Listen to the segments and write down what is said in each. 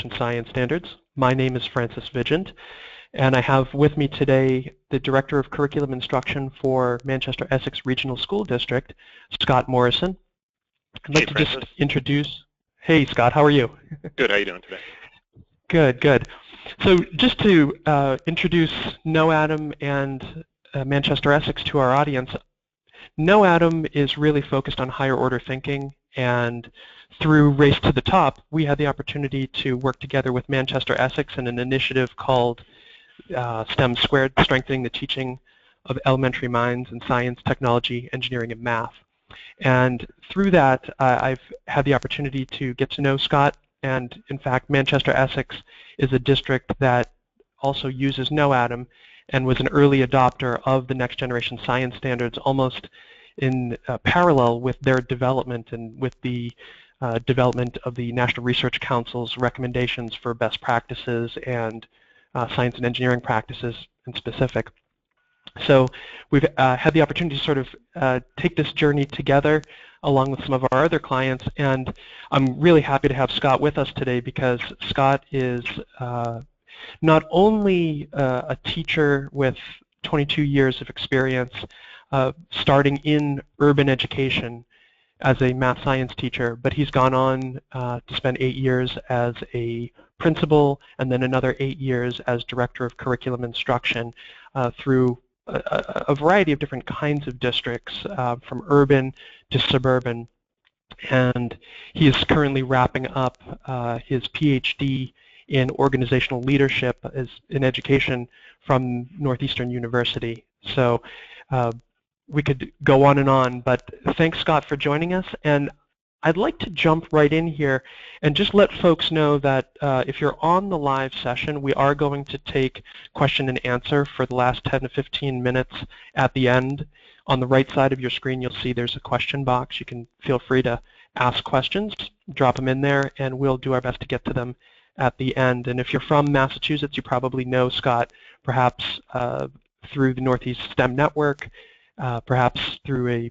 Generation Science Standards. My name is Francis Vigent, and I have with me today the Director of Curriculum Instruction for Manchester Essex Regional School District, Scott Morrison. I'd like to just introduce... Hey, Scott, how are you? Good. How are you doing today? Good, good. So just to introduce KnowAtom and Manchester Essex to our audience, KnowAtom is really focused on higher order thinking, and through Race to the Top, we had the opportunity to work together with Manchester Essex in an initiative called STEM Squared, Strengthening the Teaching of Elementary Minds in Science, Technology, Engineering, and Math. And through that, I've had the opportunity to get to know Scott, and in fact, Manchester Essex is a district that also uses KnowAtom and was an early adopter of the next generation science standards, almost in parallel with their development and with the development of the National Research Council's recommendations for best practices and science and engineering practices in specific. So we've had the opportunity to sort of take this journey together along with some of our other clients, and I'm really happy to have Scott with us today because Scott is not only a teacher with 22 years of experience starting in urban education as a math science teacher, but he's gone on to spend 8 years as a principal and then another 8 years as Director of Curriculum Instruction through a variety of different kinds of districts from urban to suburban. And he is currently wrapping up his PhD in organizational leadership in education from Northeastern University. So we could go on, but thanks, Scott, for joining us. And I'd like to jump right in here and just let folks know that if you're on the live session, we are going to take question and answer for the last 10 to 15 minutes at the end. On the right side of your screen, you'll see there's a question box. You can feel free to ask questions, drop them in there, and we'll do our best to get to them at the end. And if you're from Massachusetts, you probably know Scott, perhaps through the Northeast STEM Network, perhaps through a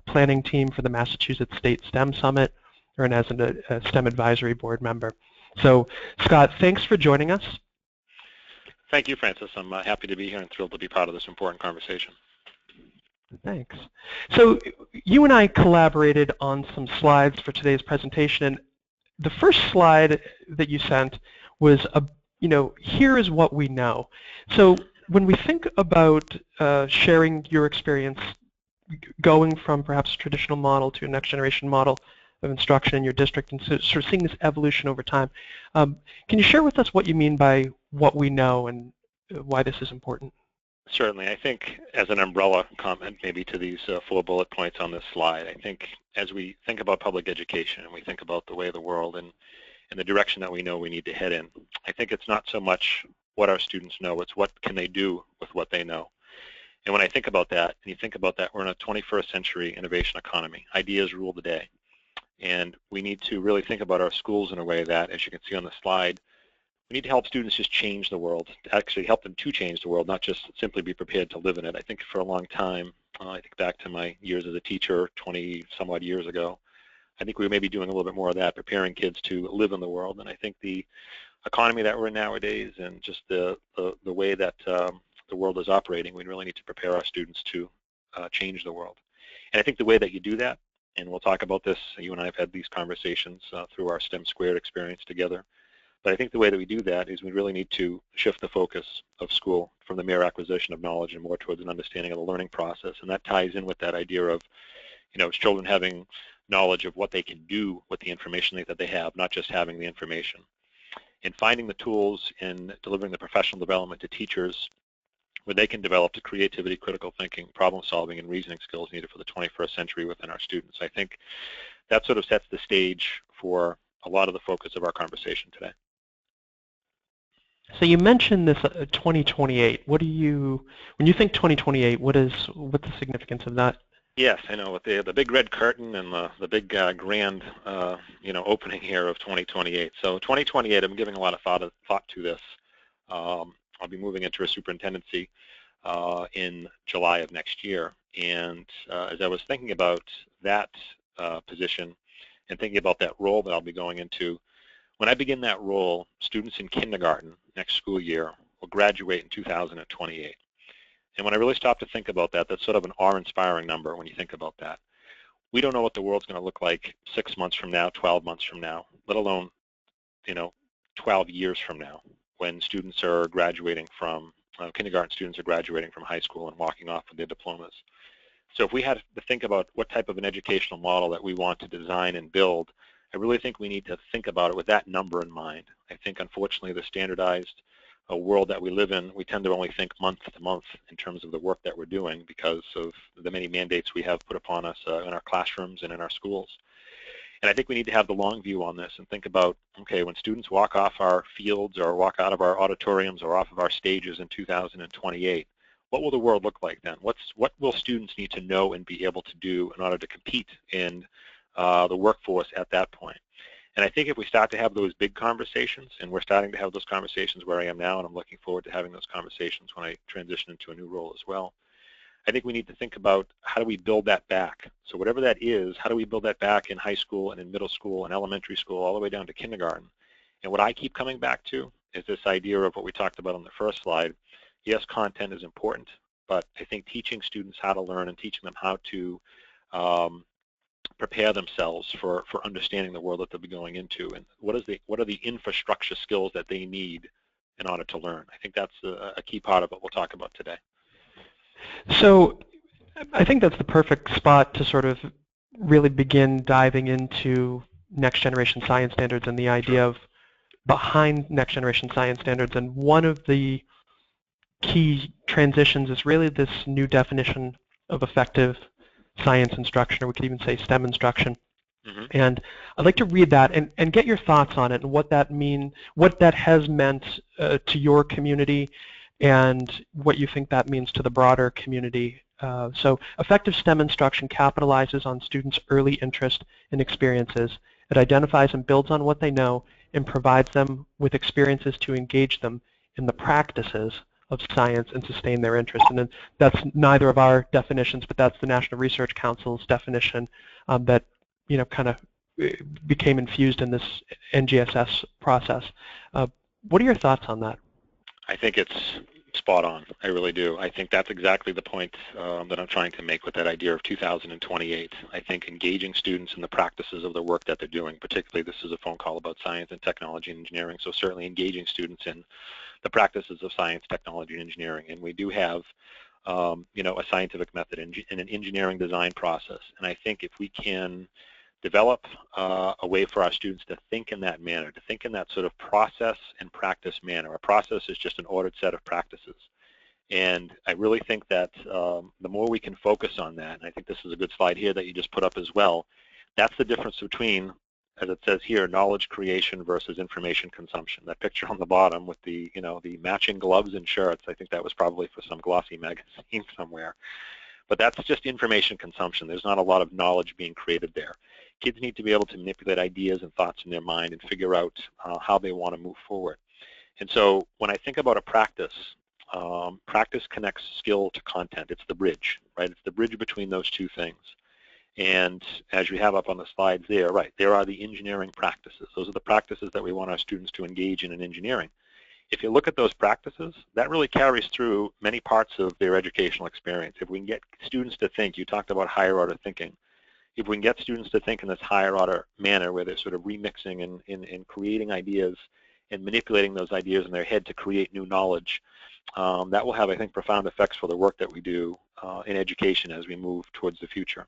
planning team for the Massachusetts State STEM Summit, or as a STEM Advisory Board member. So, Scott, thanks for joining us. Thank you, Francis. I'm happy to be here and thrilled to be part of this important conversation. Thanks. So, you and I collaborated on some slides for today's presentation, and the first slide that you sent was, here is what we know. So, when we think about sharing your experience going from perhaps a traditional model to a next generation model of instruction in your district and sort of seeing this evolution over time, can you share with us what you mean by what we know and why this is important? Certainly. I think as an umbrella comment maybe to these 4 bullet points on this slide, I think as we think about public education and we think about the way of the world and the direction that we know we need to head in, I think it's not so much what our students know, it's what can they do with what they know. And when I think about that, and you think about that, we're in a 21st century innovation economy. Ideas rule the day. And we need to really think about our schools in a way that, as you can see on the slide, we need to help students just change the world, to actually help them to change the world, not just simply be prepared to live in it. I think for a long time, I think back to my years as a teacher 20-some-odd years ago, I think we may be doing a little bit more of that, preparing kids to live in the world. And I think the economy that we're in nowadays and just the way that the world is operating, we really need to prepare our students to change the world. And I think the way that you do that, and we'll talk about this, you and I have had these conversations through our STEM Squared experience together, but I think the way that we do that is we really need to shift the focus of school from the mere acquisition of knowledge and more towards an understanding of the learning process. And that ties in with that idea of, children having knowledge of what they can do with the information that they have, not just having the information. And finding the tools in delivering the professional development to teachers where they can develop the creativity, critical thinking, problem solving, and reasoning skills needed for the 21st century within our students. I think that sort of sets the stage for a lot of the focus of our conversation today. So you mentioned this 2028. When you think 2028, what's the significance of that? Yes, I know, with the big red curtain and the big grand opening here of 2028. So 2028, I'm giving a lot of thought to this. I'll be moving into a superintendency in July of next year, and as I was thinking about that position and thinking about that role that I'll be going into, When I begin that role, students in kindergarten next school year will graduate in 2028. And when I really stop to think about that, that's sort of an awe-inspiring number when you think about that. We don't know what the world's going to look like 6 months from now, 12 months from now, let alone 12 years from now, when students are graduating from kindergarten students are graduating from high school and walking off with their diplomas. So if we had to think about what type of an educational model that we want to design and build, I really think we need to think about it with that number in mind. I think, unfortunately, the standardized world that we live in, we tend to only think month to month in terms of the work that we're doing because of the many mandates we have put upon us in our classrooms and in our schools. And I think we need to have the long view on this and think about, okay, when students walk off our fields or walk out of our auditoriums or off of our stages in 2028, what will the world look like then? What will students need to know and be able to do in order to compete in the workforce at that point? And I think if we start to have those big conversations, and we're starting to have those conversations where I am now, and I'm looking forward to having those conversations when I transition into a new role as well, I think we need to think about how do we build that back. So whatever that is, how do we build that back in high school and in middle school and elementary school all the way down to kindergarten? And what I keep coming back to is this idea of what we talked about on the first slide. Yes, content is important, but I think teaching students how to learn and teaching them how to prepare themselves for understanding the world that they'll be going into, and what are the infrastructure skills that they need in order to learn. I think that's a key part of what we'll talk about today. So I think that's the perfect spot to sort of really begin diving into next generation science standards and the idea of behind next generation science standards. And one of the key transitions is really this new definition of effective science instruction, or we could even say STEM instruction. Mm-hmm. And I'd like to read that and get your thoughts on it and what that has meant to your community and what you think that means to the broader community. So effective STEM instruction capitalizes on students' early interest and experiences. It identifies and builds on what they know and provides them with experiences to engage them in the practices of science and sustain their interest. And then that's neither of our definitions, but that's the National Research Council's definition that kind of became infused in this NGSS process. What are your thoughts on that? I think it's spot on. I really do. I think that's exactly the point that I'm trying to make with that idea of 2028. I think engaging students in the practices of the work that they're doing, particularly this is a phone call about science and technology and engineering, so certainly engaging students in the practices of science, technology, and engineering. And we do have a scientific method and an engineering design process. And I think if we can develop a way for our students to think in that manner, to think in that sort of process and practice manner. A process is just an ordered set of practices. And I really think that the more we can focus on that, and I think this is a good slide here that you just put up as well, that's the difference between, as it says here, knowledge creation versus information consumption. That picture on the bottom with the, the matching gloves and shirts, I think that was probably for some glossy magazine somewhere. But that's just information consumption. There's not a lot of knowledge being created there. Kids need to be able to manipulate ideas and thoughts in their mind and figure out how they want to move forward. And so when I think about a practice, practice connects skill to content. It's the bridge, right? It's the bridge between those two things. And as you have up on the slides there, right, there are the engineering practices. Those are the practices that we want our students to engage in engineering. If you look at those practices, that really carries through many parts of their educational experience. If we can get students to think, you talked about higher order thinking, if we can get students to think in this higher order manner where they're sort of remixing and creating ideas and manipulating those ideas in their head to create new knowledge, that will have, I think, profound effects for the work that we do in education as we move towards the future.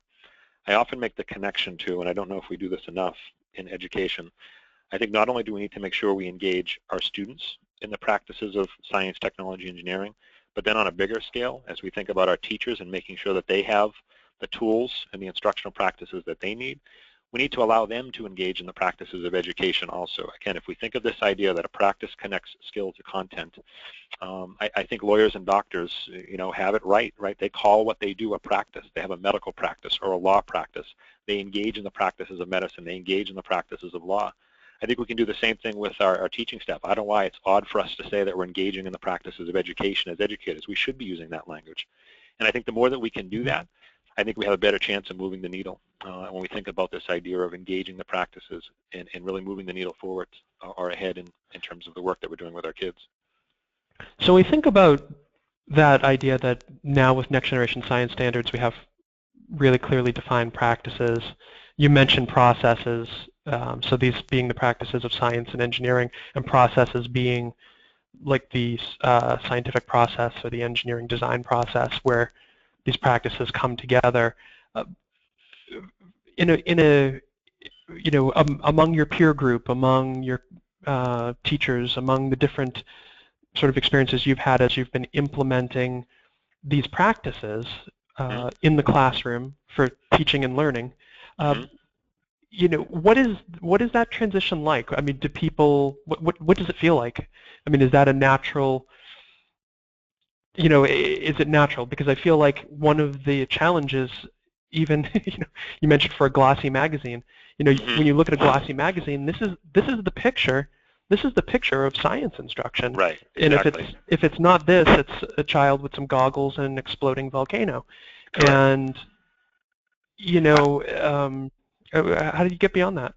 I often make the connection to, and I don't know if we do this enough in education, I think not only do we need to make sure we engage our students in the practices of science, technology, engineering, but then on a bigger scale, as we think about our teachers and making sure that they have the tools and the instructional practices that they need, we need to allow them to engage in the practices of education also. Again, if we think of this idea that a practice connects skill to content, I think lawyers and doctors, have it right? They call what they do a practice. They have a medical practice or a law practice. They engage in the practices of medicine. They engage in the practices of law. I think we can do the same thing with our teaching staff. I don't know why it's odd for us to say that we're engaging in the practices of education as educators. We should be using that language. And I think the more that we can do that, I think we have a better chance of moving the needle when we think about this idea of engaging the practices and really moving the needle forward or ahead in terms of the work that we're doing with our kids. So we think about that idea that now with next generation science standards we have really clearly defined practices. You mentioned processes, so these being the practices of science and engineering, and processes being like the scientific process or the engineering design process where these practices come together. Among your peer group, among your teachers, among the different sort of experiences you've had as you've been implementing these practices in the classroom for teaching and learning, what is that transition like? I mean, do people, what does it feel like? I mean, is that a natural, is it natural? Because I feel like one of the challenges, even, you mentioned for a glossy magazine, when you look at a glossy magazine, this is the picture. This is the picture of science instruction. Right. Exactly. And if it's not this, it's a child with some goggles and an exploding volcano. Correct. And how did you get beyond that?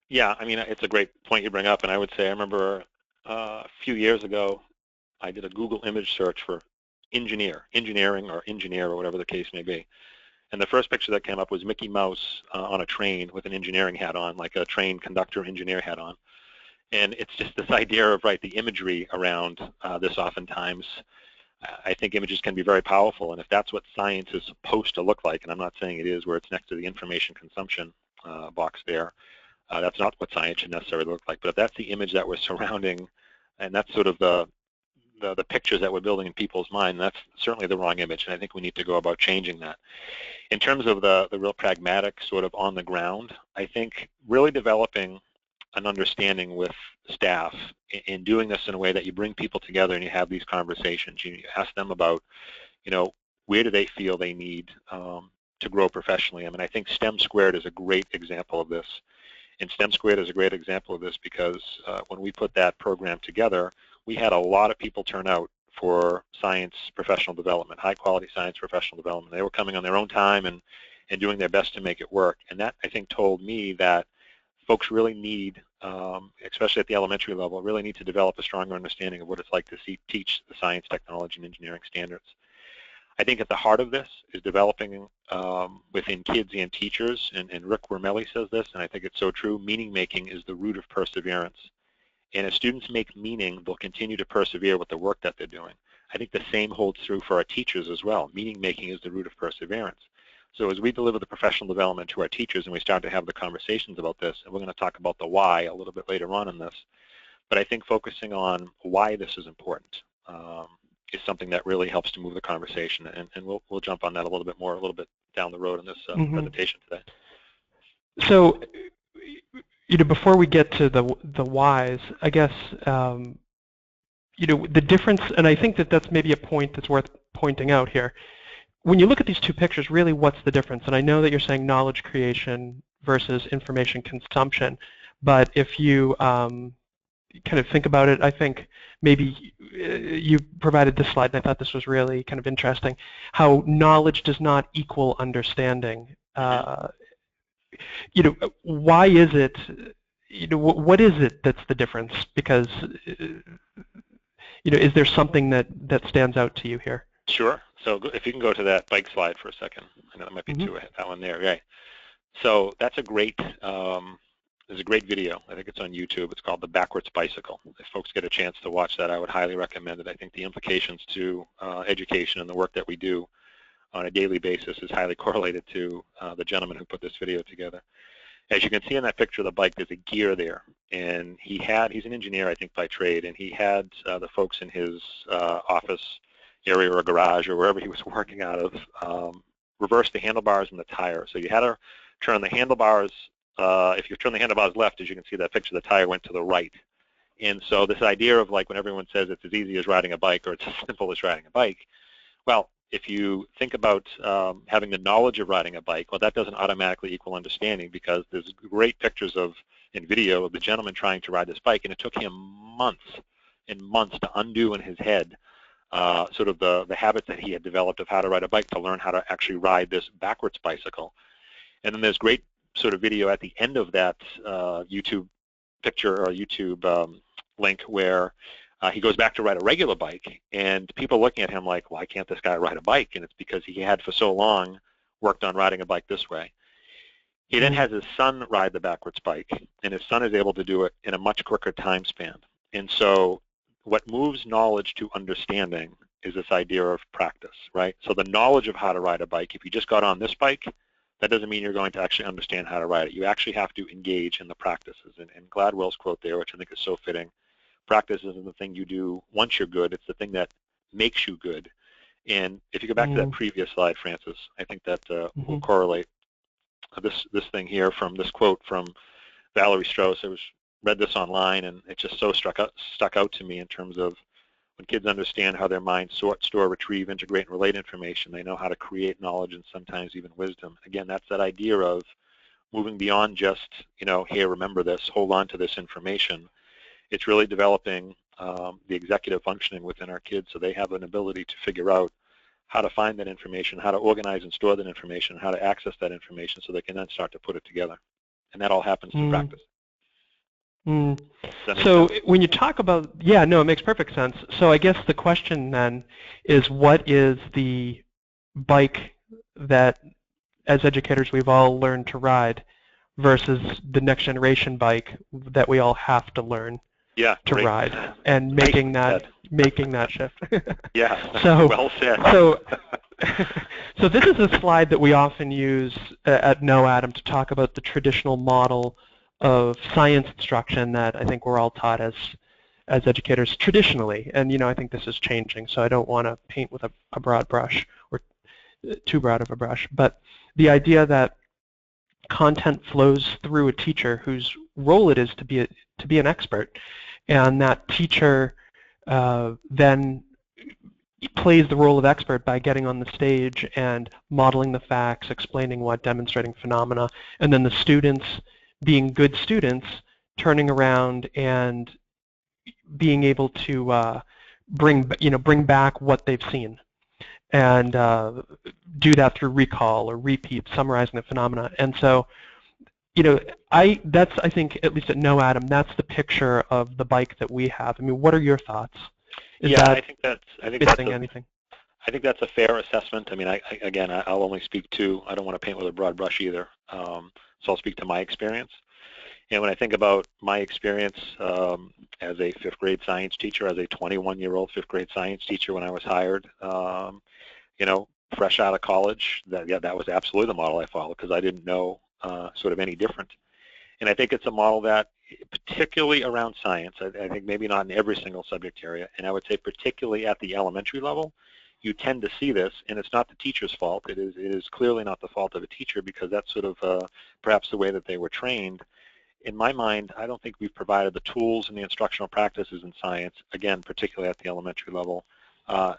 Yeah, I mean, it's a great point you bring up, and I would say I remember a few years ago I did a Google image search for engineering or engineer or whatever the case may be. And the first picture that came up was Mickey Mouse on a train with an engineering hat on, like a train conductor engineer hat on. And it's just this idea of, right, the imagery around this oftentimes. I think images can be very powerful, and if that's what science is supposed to look like, and I'm not saying it is where it's next to the information consumption box there, that's not what science should necessarily look like. But if that's the image that we're surrounding, and that's sort of the pictures that we're building in people's mind, that's certainly the wrong image, and I think we need to go about changing that. In terms of the real pragmatic sort of on the ground, I think really developing an understanding with staff in doing this in a way that you bring people together and you have these conversations. You ask them about, where do they feel they need to grow professionally. I mean, I think STEM Squared is a great example of this. And STEM Squared is a great example of this because when we put that program together, we had a lot of people turn out for science professional development, high-quality science professional development. They were coming on their own time and doing their best to make it work. And that, I think, told me that folks really need, especially at the elementary level, really need to develop a stronger understanding of what it's like to teach the science, technology, and engineering standards. I think at the heart of this is developing within kids and teachers, and Rick Wormelli says this, and I think it's so true, meaning making is the root of perseverance. And if students make meaning, they'll continue to persevere with the work that they're doing. I think the same holds true for our teachers as well. Meaning making is the root of perseverance. So as we deliver the professional development to our teachers and we start to have the conversations about this, and we're going to talk about the why a little bit later on in this, but I think focusing on why this is important is something that really helps to move the conversation, and we'll jump on that a little bit more, a little bit down the road in this presentation today. So, before we get to the whys, I guess, the difference, and I think that that's maybe a point that's worth pointing out here. When you look at these two pictures, really what's the difference? And I know that you're saying knowledge creation versus information consumption, but if you kind of think about it, I think maybe you provided this slide, and I thought this was really kind of interesting, how knowledge does not equal understanding. Why is it, what is it that's the difference? Because, is there something that stands out to you here? Sure. So if you can go to that bike slide for a second. I know that might be two ahead, that one there, right. So that's a great, there's a great video. I think it's on YouTube. It's called The Backwards Bicycle. If folks get a chance to watch that, I would highly recommend it. I think the implications to education and the work that we do on a daily basis is highly correlated to the gentleman who put this video together. As you can see in that picture of the bike, there's a gear there. And he's an engineer, I think, by trade, and he had the folks in his office area or a garage or wherever he was working out of reverse the handlebars and the tire. So you had to turn the handlebars. If you turn the handlebars left, as you can see that picture, the tire went to the right. And so this idea of, like, when everyone says it's as easy as riding a bike or it's as simple as riding a bike, well, if you think about having the knowledge of riding a bike, well, that doesn't automatically equal understanding, because there's great pictures and video of the gentleman trying to ride this bike, and it took him months and months to undo in his head sort of the habits that he had developed of how to ride a bike to learn how to actually ride this backwards bicycle. And then there's great sort of video at the end of that YouTube picture or YouTube link where he goes back to ride a regular bike, and people looking at him like, why can't this guy ride a bike? And it's because he had for so long worked on riding a bike this way. He then has his son ride the backwards bike, and his son is able to do it in a much quicker time span. And so what moves knowledge to understanding is this idea of practice, right? So the knowledge of how to ride a bike, if you just got on this bike, that doesn't mean you're going to actually understand how to ride it. You actually have to engage in the practices. And Gladwell's quote there, which I think is so fitting, practice isn't the thing you do once you're good, it's the thing that makes you good. And if you go back to that previous slide, Francis, I think that will correlate this thing here from this quote from Valerie Strauss. I read this online, and it just so stuck out to me in terms of when kids understand how their minds sort, store, retrieve, integrate, and relate information, they know how to create knowledge and sometimes even wisdom. Again, that's that idea of moving beyond just, hey, remember this, hold on to this information. It's really developing the executive functioning within our kids so they have an ability to figure out how to find that information, how to organize and store that information, how to access that information so they can then start to put it together. And that all happens through practice. So when you talk about, yeah, no, it makes perfect sense. So I guess the question then is, what is the bike that as educators we've all learned to ride versus the next generation bike that we all have to learn to ride, and making that shift. Yeah, so, well said. So this is a slide that we often use at KnowAtom to talk about the traditional model of science instruction that I think we're all taught as educators traditionally. And I think this is changing, so I don't want to paint with a broad brush or too broad of a brush. But the idea that content flows through a teacher whose role it is to be an expert, and that teacher then plays the role of expert by getting on the stage and modeling the facts, explaining what, demonstrating phenomena, and then the students being good students, turning around and being able to bring back what they've seen, and do that through recall or repeat, summarizing the phenomena. And so, I think, at least at KnowAtom, that's the picture of the bike that we have. I mean, what are your thoughts? I think that's a fair assessment. I mean, I'll only speak to, I don't want to paint with a broad brush either. So I'll speak to my experience. And when I think about my experience as a fifth grade science teacher, as a 21-year-old fifth grade science teacher when I was hired, fresh out of college, that was absolutely the model I followed because I didn't know sort of any different. And I think it's a model that, particularly around science, I think maybe not in every single subject area, and I would say particularly at the elementary level, you tend to see this, and it's not the teacher's fault. It is clearly not the fault of a teacher because that's sort of perhaps the way that they were trained. In my mind, I don't think we've provided the tools and the instructional practices in science, again, particularly at the elementary level,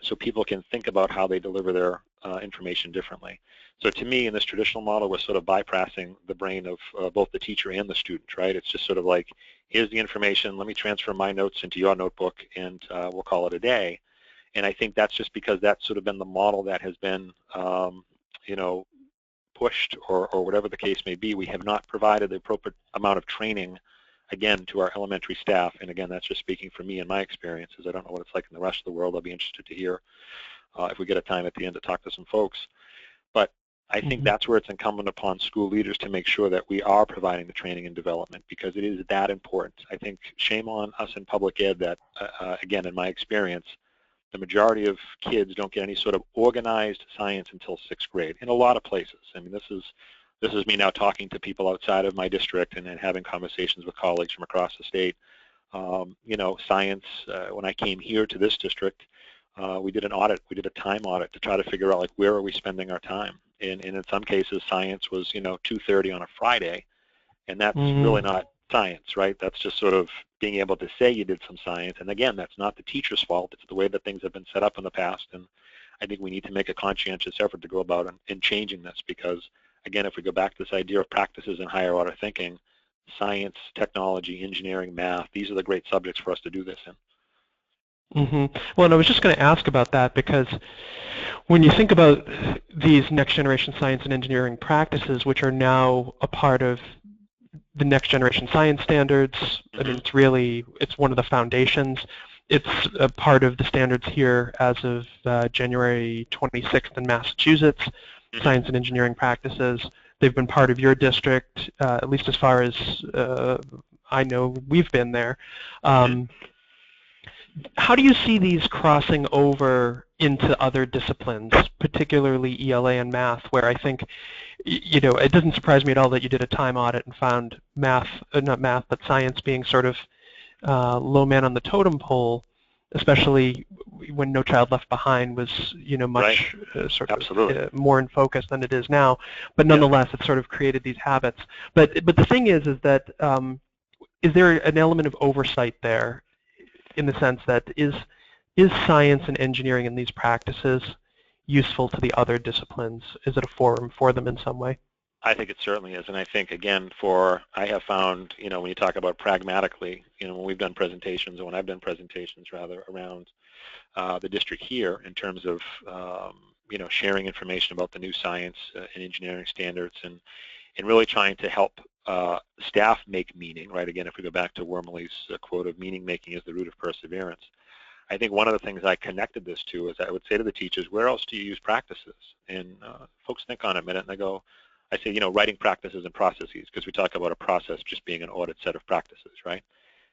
so people can think about how they deliver their information differently. So to me, in this traditional model, we're sort of bypassing the brain of both the teacher and the student, right? It's just sort of like, here's the information, let me transfer my notes into your notebook, and we'll call it a day. And I think that's just because that's sort of been the model that has been, pushed, or whatever the case may be. We have not provided the appropriate amount of training, again, to our elementary staff. And again, that's just speaking for me and my experiences. I don't know what it's like in the rest of the world. I'll be interested to hear if we get a time at the end to talk to some folks. But I think that's where it's incumbent upon school leaders to make sure that we are providing the training and development, because it is that important. I think shame on us in public ed that, again, in my experience, the majority of kids don't get any sort of organized science until 6th grade in a lot of places. I mean, this is me now talking to people outside of my district and having conversations with colleagues from across the state. Science, when I came here to this district, we did an audit. We did a time audit to try to figure out, like, where are we spending our time? And in some cases, science was, 2:30 on a Friday, and that's really not science, right? That's just sort of being able to say you did some science. And again, that's not the teacher's fault. It's the way that things have been set up in the past. And I think we need to make a conscientious effort to go about in changing this, because, again, if we go back to this idea of practices in higher order thinking, science, technology, engineering, math, these are the great subjects for us to do this in. Well, and I was just going to ask about that because when you think about these next generation science and engineering practices, which are now a part of the next generation science standards, I mean, it's one of the foundations. It's a part of the standards here as of January 26th in Massachusetts, science and engineering practices. They've been part of your district, at least as far as I know we've been there. How do you see these crossing over into other disciplines, particularly ELA and math, where I think, it doesn't surprise me at all that you did a time audit and found math, not math, but science being sort of low man on the totem pole, especially when No Child Left Behind was, much sort of more in focus than it is now. But nonetheless, it sort of created these habits. But the thing is that is there an element of oversight there, in the sense that is science and engineering in these practices useful to the other disciplines? Is it a forum for them in some way? I think it certainly is, and I think, again, I have found, when you talk about pragmatically, when we've done presentations, or when I've done presentations, rather, around the district here in terms of, sharing information about the new science and engineering standards, and really trying to help staff make meaning, right? Again, if we go back to Wormley's quote of meaning making is the root of perseverance, I think one of the things I connected this to is I would say to the teachers, where else do you use practices? And folks think on it a minute, and they go, I say, writing practices and processes, because we talk about a process just being an audit set of practices, right?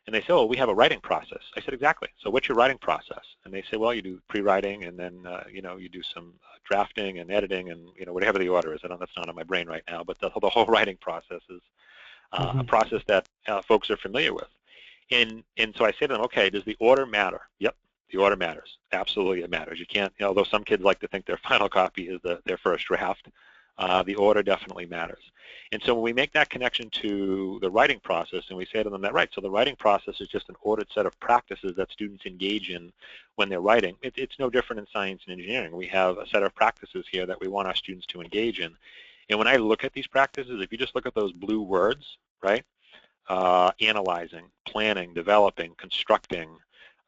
And they say, oh, we have a writing process. I said, exactly. So what's your writing process? And they say, well, you do pre-writing, and then, you do some drafting and editing, and, whatever the order is. That's not on my brain right now, but the whole writing process is a process that folks are familiar with. And so I say to them, okay, does the order matter? Yep, the order matters. Absolutely it matters. You can't, although some kids like to think their final copy is their first draft, the order definitely matters. And so when we make that connection to the writing process, and we say to them that, right, so the writing process is just an ordered set of practices that students engage in when they're writing. It's no different in science and engineering. We have a set of practices here that we want our students to engage in. And when I look at these practices, if you just look at those blue words, right, analyzing, planning, developing, constructing,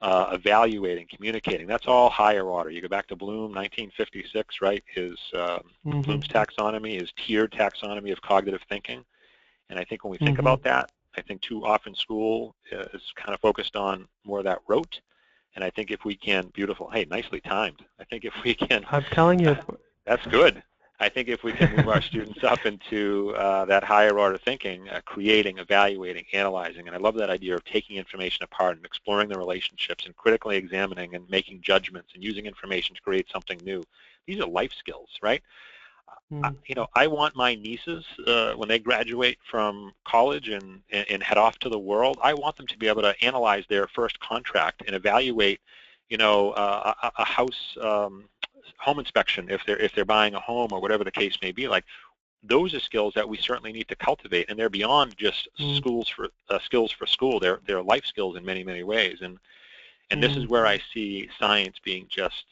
evaluating, communicating, that's all higher order. You go back to Bloom, 1956, right, his Bloom's taxonomy, his tiered taxonomy of cognitive thinking. And I think when we think about that, I think too often school is kind of focused on more of that rote. And I think if we can, beautiful, hey, nicely timed. I think if we can, I'm telling you, that's good. I think if we can move our students up into that higher order thinking, creating, evaluating, analyzing, and I love that idea of taking information apart and exploring the relationships and critically examining and making judgments and using information to create something new. These are life skills, right? I want my nieces, when they graduate from college and head off to the world, I want them to be able to analyze their first contract and evaluate, a house home inspection if they're buying a home or whatever the case may be. Like, those are skills that we certainly need to cultivate, and they're beyond just skills for school. They're life skills in many, many ways, and this is where I see science being just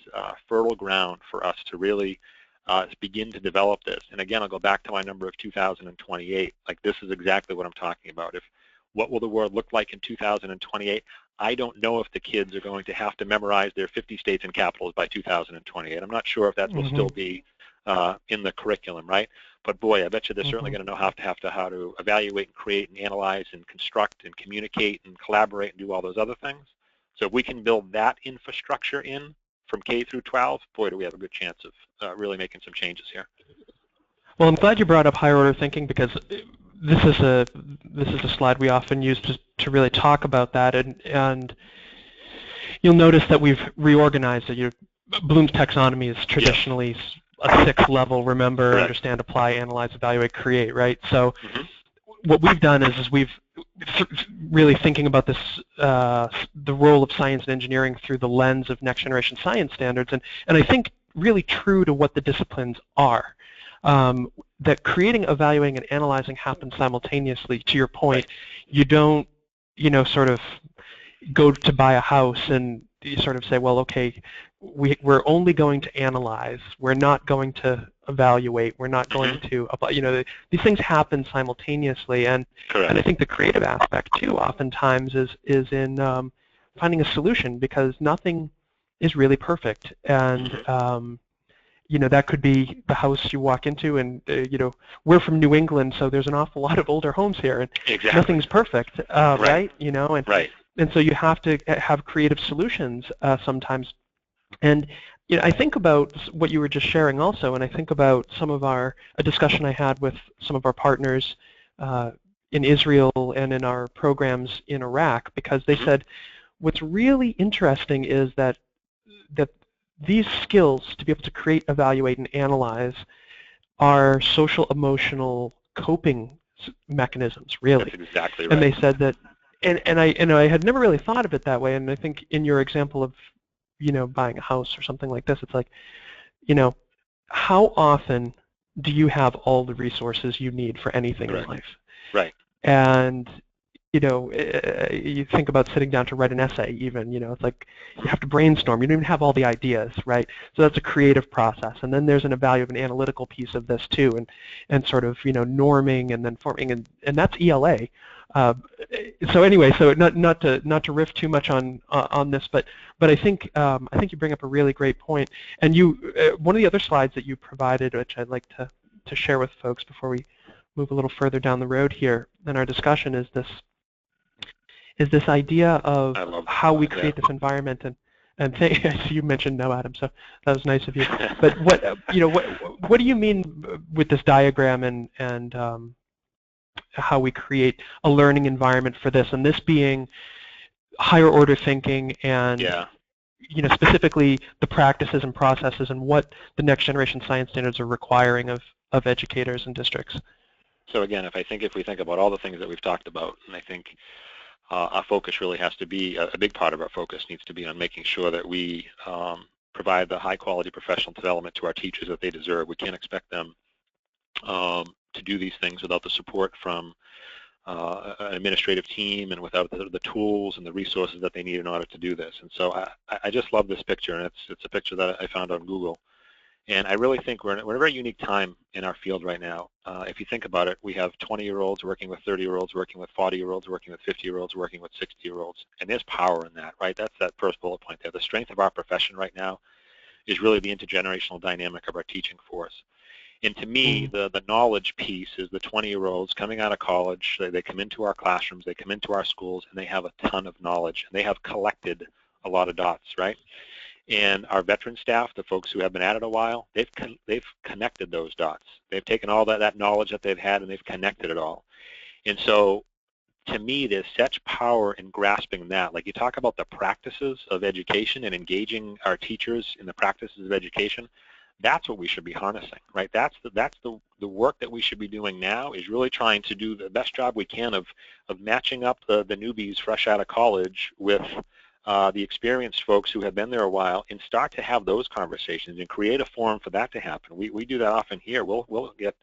fertile ground for us to really begin to develop this. And again, I'll go back to my number of 2028. Like, this is exactly what I'm talking about. What will the world look like in 2028? I don't know if the kids are going to have to memorize their 50 states and capitals by 2028. I'm not sure if that will still be in the curriculum, right? But boy, I bet you they're certainly going to know how to evaluate and create and analyze and construct and communicate and collaborate and do all those other things. So if we can build that infrastructure in from K through 12, boy, do we have a good chance of really making some changes here. Well, I'm glad you brought up higher order thinking, because this is a slide we often use to really talk about that, and you'll notice that we've reorganized it. Bloom's taxonomy is traditionally a 6 level: remember, understand, apply, analyze, evaluate, create, right? So what we've done is we've really thinking about this, the role of science and engineering through the lens of next generation science standards, and I think really true to what the disciplines are. That creating, evaluating, and analyzing happen simultaneously. To your point, you don't, sort of go to buy a house and you sort of say, well, okay, we're only going to analyze. We're not going to evaluate. We're not going to apply. These things happen simultaneously, and I think the creative aspect too, oftentimes, is in finding a solution, because nothing is really perfect. And that could be the house you walk into, and we're from New England, so there's an awful lot of older homes here, and Exactly. nothing's perfect, right? Right. And so you have to have creative solutions sometimes. And I think about what you were just sharing also, and I think about a discussion I had with some of our partners in Israel and in our programs in Iraq, because they said what's really interesting is that these skills, to be able to create, evaluate, and analyze, are social emotional coping mechanisms, really. That's exactly right. And they said that, and I had never really thought of it that way. And I think in your example of buying a house or something like this, it's like, how often do you have all the resources you need for anything in life? Right. And you think about sitting down to write an essay even, it's like you have to brainstorm. You don't even have all the ideas, right? So that's a creative process. And then there's an an analytical piece of this too, and sort of, norming and then forming, and that's ELA. So anyway, so not to riff too much on this, but I think you bring up a really great point. And one of the other slides that you provided, which I'd like to share with folks before we move a little further down the road here in our discussion, is this idea of how we create this environment. And you mentioned KnowAtom, so that was nice of you. But what do you mean with this diagram and how we create a learning environment for this, and this being higher order thinking and specifically the practices and processes and what the next generation science standards are requiring of educators and districts? So again, if we think about all the things that we've talked about, and I think our focus really has to be, a big part of our focus needs to be on making sure that we provide the high quality professional development to our teachers that they deserve. We can't expect them to do these things without the support from an administrative team and without the tools and the resources that they need in order to do this. And so I just love this picture, and it's a picture that I found on Google. And I really think we're in a very unique time in our field right now. If you think about it, we have 20-year-olds working with 30-year-olds, working with 40-year-olds, working with 50-year-olds, working with 60-year-olds. And there's power in that, right? That's that first bullet point there. The strength of our profession right now is really the intergenerational dynamic of our teaching force. And to me, the knowledge piece is the 20-year-olds coming out of college. They come into our classrooms, they come into our schools, and they have a ton of knowledge. And they have collected a lot of dots, right? And our veteran staff, the folks who have been at it a while, they've connected those dots. They've taken all that knowledge that they've had and they've connected it all. And so to me, there's such power in grasping that. Like you talk about the practices of education and engaging our teachers in the practices of education, that's what we should be harnessing, right? That's the work that we should be doing now, is really trying to do the best job we can of matching up the newbies fresh out of college with the experienced folks who have been there a while, and start to have those conversations and create a forum for that to happen. We do that often here. We'll get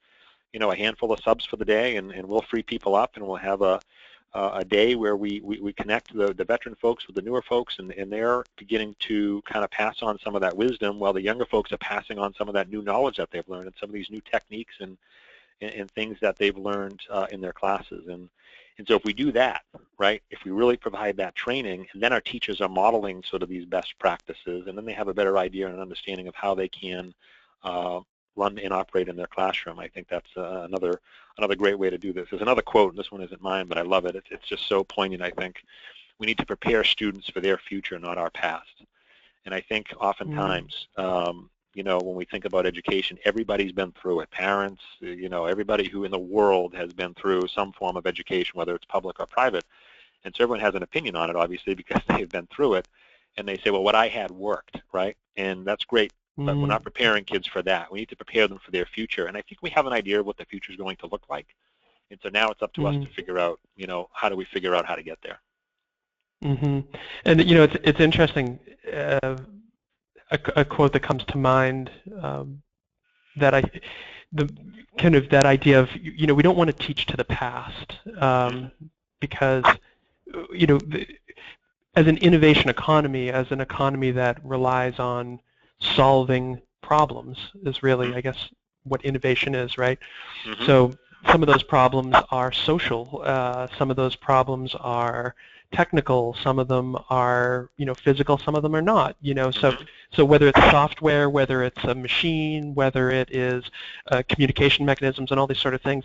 a handful of subs for the day, and we'll free people up, and we'll have a day where we connect the veteran folks with the newer folks, and they're beginning to kind of pass on some of that wisdom, while the younger folks are passing on some of that new knowledge that they've learned and some of these new techniques and things that they've learned in their classes. And so if we do that, right, if we really provide that training, and then our teachers are modeling sort of these best practices, and then they have a better idea and understanding of how they can run and operate in their classroom, I think that's another great way to do this. There's another quote, and this one isn't mine, but I love it. It's just so poignant, I think. We need to prepare students for their future, not our past. And I think oftentimes, when we think about education, everybody's been through it. Parents, everybody who in the world has been through some form of education, whether it's public or private. And so everyone has an opinion on it, obviously, because they've been through it. And they say, well, what I had worked, right? And that's great, but we're not preparing kids for that. We need to prepare them for their future. And I think we have an idea of what the future is going to look like. And so now it's up to us to figure out, how do we figure out how to get there? And, it's interesting. A quote that comes to mind that that idea of we don't want to teach to the past because as an innovation economy, as an economy that relies on solving problems, is really, I guess, what innovation is, right? So some of those problems are social, some of those problems are technical, some of them are, physical, some of them are not, so Mm-hmm. so whether it's software, whether it's a machine, whether it is communication mechanisms and all these sort of things,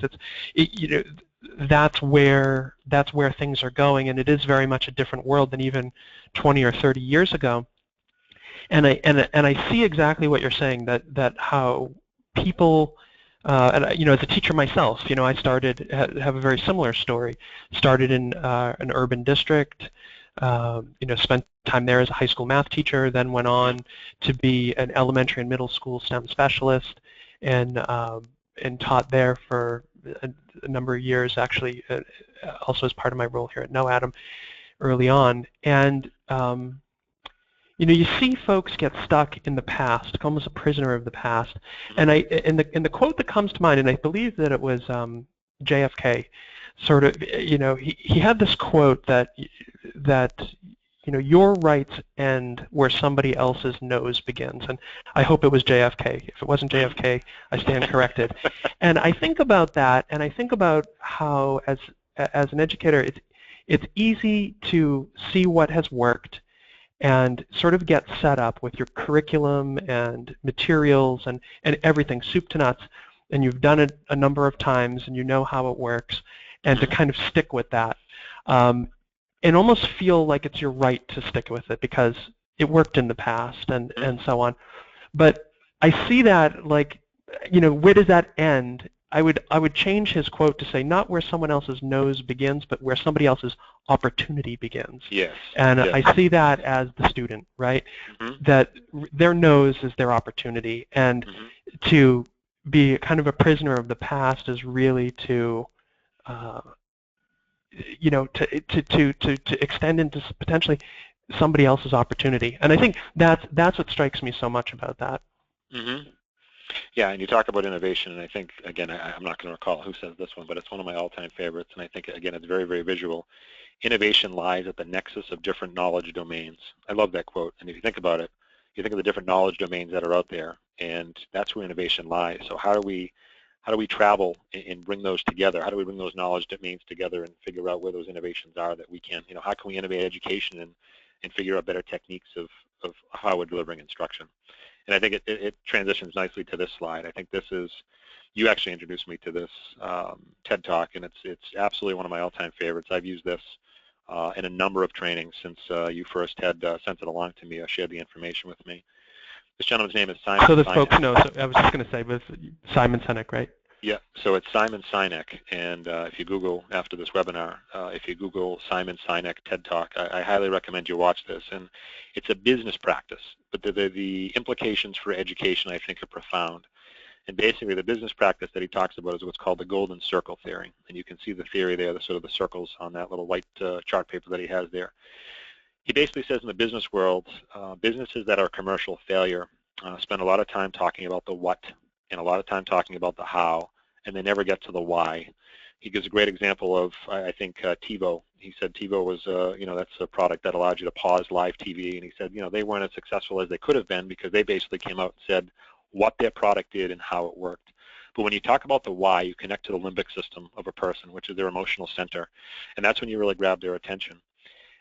that's where things are going, and it is very much a different world than even 20 or 30 years ago. And I see exactly what you're saying, that how people, and as a teacher myself, I have a very similar story. Started in an urban district, spent time there as a high school math teacher, then went on to be an elementary and middle school STEM specialist, and taught there for a number of years, actually, also as part of my role here at KnowAtom early on. And you see folks get stuck in the past, almost a prisoner of the past. And the quote that comes to mind, and I believe that it was JFK, sort of, he had this quote that your rights end where somebody else's nose begins. And I hope it was JFK. If it wasn't JFK, I stand corrected. And I think about that, and I think about how, as an educator, it's easy to see what has worked and sort of get set up with your curriculum and materials and everything, soup to nuts, and you've done it a number of times and you know how it works, and to kind of stick with that, and almost feel like it's your right to stick with it because it worked in the past, and so on. But I see that, like, where does that end? I would change his quote to say, not where someone else's nose begins, but where somebody else's opportunity begins. Yes. And yes. I see that as the student, right? Mm-hmm. That their nose is their opportunity, and to be kind of a prisoner of the past is really to extend into potentially somebody else's opportunity. And I think that's what strikes me so much about that. Mm-hmm. Yeah, and you talk about innovation, and I think, again, I'm not going to recall who says this one, but it's one of my all-time favorites, and I think, again, it's very, very visual. Innovation lies at the nexus of different knowledge domains. I love that quote, and if you think about it, you think of the different knowledge domains that are out there, and that's where innovation lies. So how do we travel and bring those together? How do we bring those knowledge domains together and figure out where those innovations are that we can, how can we innovate education and figure out better techniques of how we're delivering instruction? And I think it transitions nicely to this slide. I think this is, you actually introduced me to this TED Talk, and it's absolutely one of my all-time favorites. I've used this in a number of trainings since you first had sent it along to me or shared the information with me. This gentleman's name is Simon. So the folks know, so I was just going to say, with Simon Sinek, right? Yeah, so it's Simon Sinek, and if you Google, after this webinar, if you Google Simon Sinek TED Talk, I highly recommend you watch this. And it's a business practice, but the implications for education, I think, are profound. And basically, the business practice that he talks about is what's called the golden circle theory. And you can see the theory there, the sort of the circles on that little white chart paper that he has there. He basically says in the business world, businesses that are commercial failure spend a lot of time talking about the what and a lot of time talking about the how, and they never get to the why. He gives a great example of, I think, TiVo. He said TiVo was, that's a product that allowed you to pause live TV, and he said, they weren't as successful as they could have been because they basically came out and said what their product did and how it worked. But when you talk about the why, you connect to the limbic system of a person, which is their emotional center, and that's when you really grab their attention.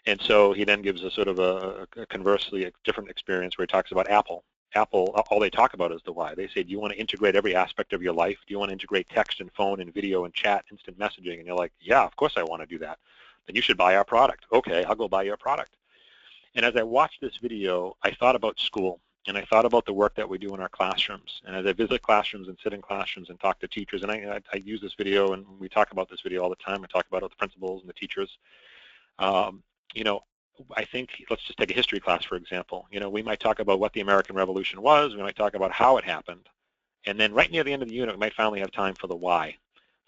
And so he then gives a sort of a conversely a different experience where he talks about Apple. Apple, all they talk about is the why. They say, do you want to integrate every aspect of your life? Do you want to integrate text and phone and video and chat, instant messaging? And you're like, yeah, of course I want to do that. Then you should buy our product. Okay, I'll go buy your product. And as I watched this video, I thought about school, and I thought about the work that we do in our classrooms. And as I visit classrooms and sit in classrooms and talk to teachers, and I use this video, and we talk about this video all the time. I talk about it with the principals and the teachers. I think, let's just take a history class, for example. We might talk about what the American Revolution was. We might talk about how it happened. And then right near the end of the unit, we might finally have time for the why.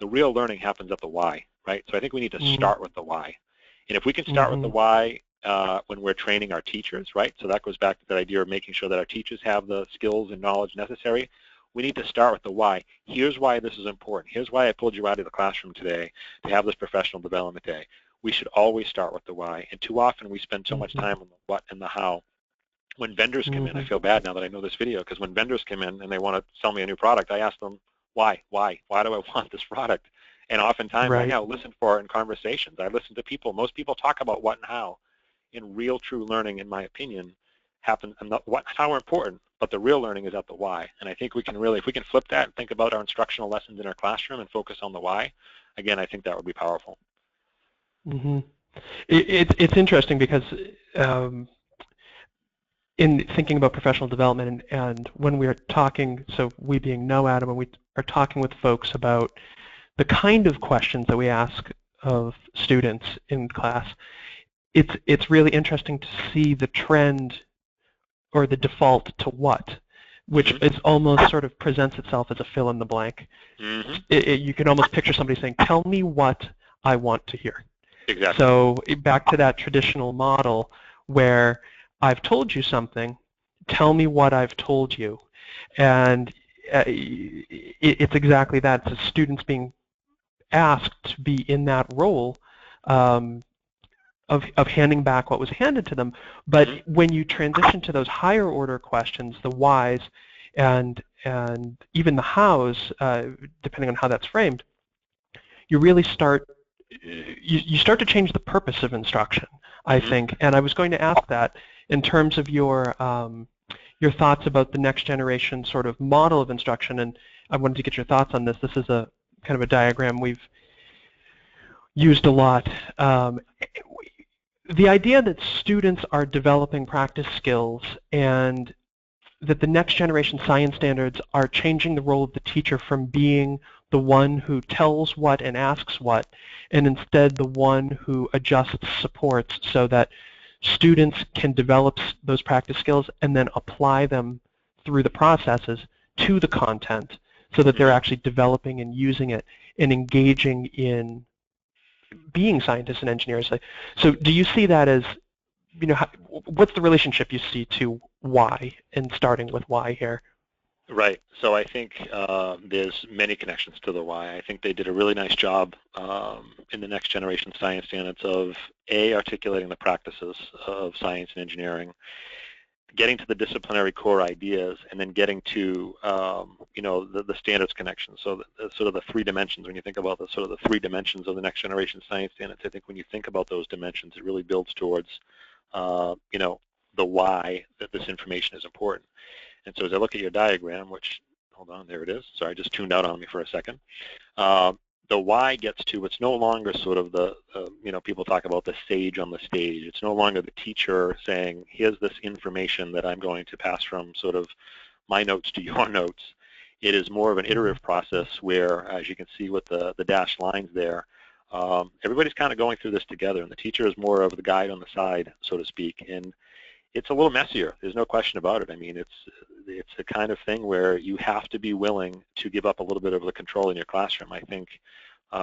The real learning happens at the why, right? So I think we need to start with the why. And if we can start with the why when we're training our teachers, right? So that goes back to that idea of making sure that our teachers have the skills and knowledge necessary. We need to start with the why. Here's why this is important. Here's why I pulled you out of the classroom today to have this professional development day. We should always start with the why. And too often we spend so much time on the what and the how. When vendors come in, I feel bad now that I know this video, because when vendors come in and they want to sell me a new product, I ask them, why? Why do I want this product? And oftentimes I Right. now listen for it in conversations. I listen to people. Most people talk about what and how. In real, true learning, in my opinion, happens. And what, how are important, but the real learning is at the why. And I think we can really, if we can flip that and think about our instructional lessons in our classroom and focus on the why, again, I think that would be powerful. Mm-hmm. It's interesting because in thinking about professional development and when we are talking, so we being KnowAtom, and we are talking with folks about the kind of questions that we ask of students in class, it's really interesting to see the trend or the default to what, which Mm-hmm. is almost sort of presents itself as a fill in the blank. Mm-hmm. You can almost picture somebody saying, tell me what I want to hear. Exactly. So back to that traditional model where I've told you something, tell me what I've told you. And it's exactly that. It's students being asked to be in that role um, of handing back what was handed to them. But Mm-hmm. when you transition to those higher order questions, the whys and even the hows, depending on how that's framed, you really start you start to change the purpose of instruction, I Mm-hmm. think. And I was going to ask that in terms of your thoughts about the next generation sort of model of instruction, and I wanted to get your thoughts on this. This is a kind of a diagram we've used a lot. The idea that students are developing practice skills and that the next generation science standards are changing the role of the teacher from being the one who tells what and asks what, and instead the one who adjusts supports so that students can develop those practice skills and then apply them through the processes to the content so that they're Mm-hmm. actually developing and using it and engaging in being scientists and engineers. So do you see that as, what's the relationship you see to why, and starting with why here? Right. So I think there's many connections to the why. I think they did a really nice job in the next generation science standards of articulating the practices of science and engineering, getting to the disciplinary core ideas, and then getting to the standards connection. So sort of the three dimensions. When you think about the sort of the three dimensions of the next generation science standards, I think when you think about those dimensions, it really builds towards the why that this information is important. And so as I look at your diagram, which, hold on, there it is. Sorry, I just tuned out on me for a second. The why gets to, it's no longer sort of the, people talk about the sage on the stage. It's no longer the teacher saying, here's this information that I'm going to pass from sort of my notes to your notes. It is more of an iterative process where, as you can see with the dashed lines there, everybody's kind of going through this together, and the teacher is more of the guide on the side, so to speak. And it's a little messier. There's no question about it. I mean, it's the kind of thing where you have to be willing to give up a little bit of the control in your classroom. I think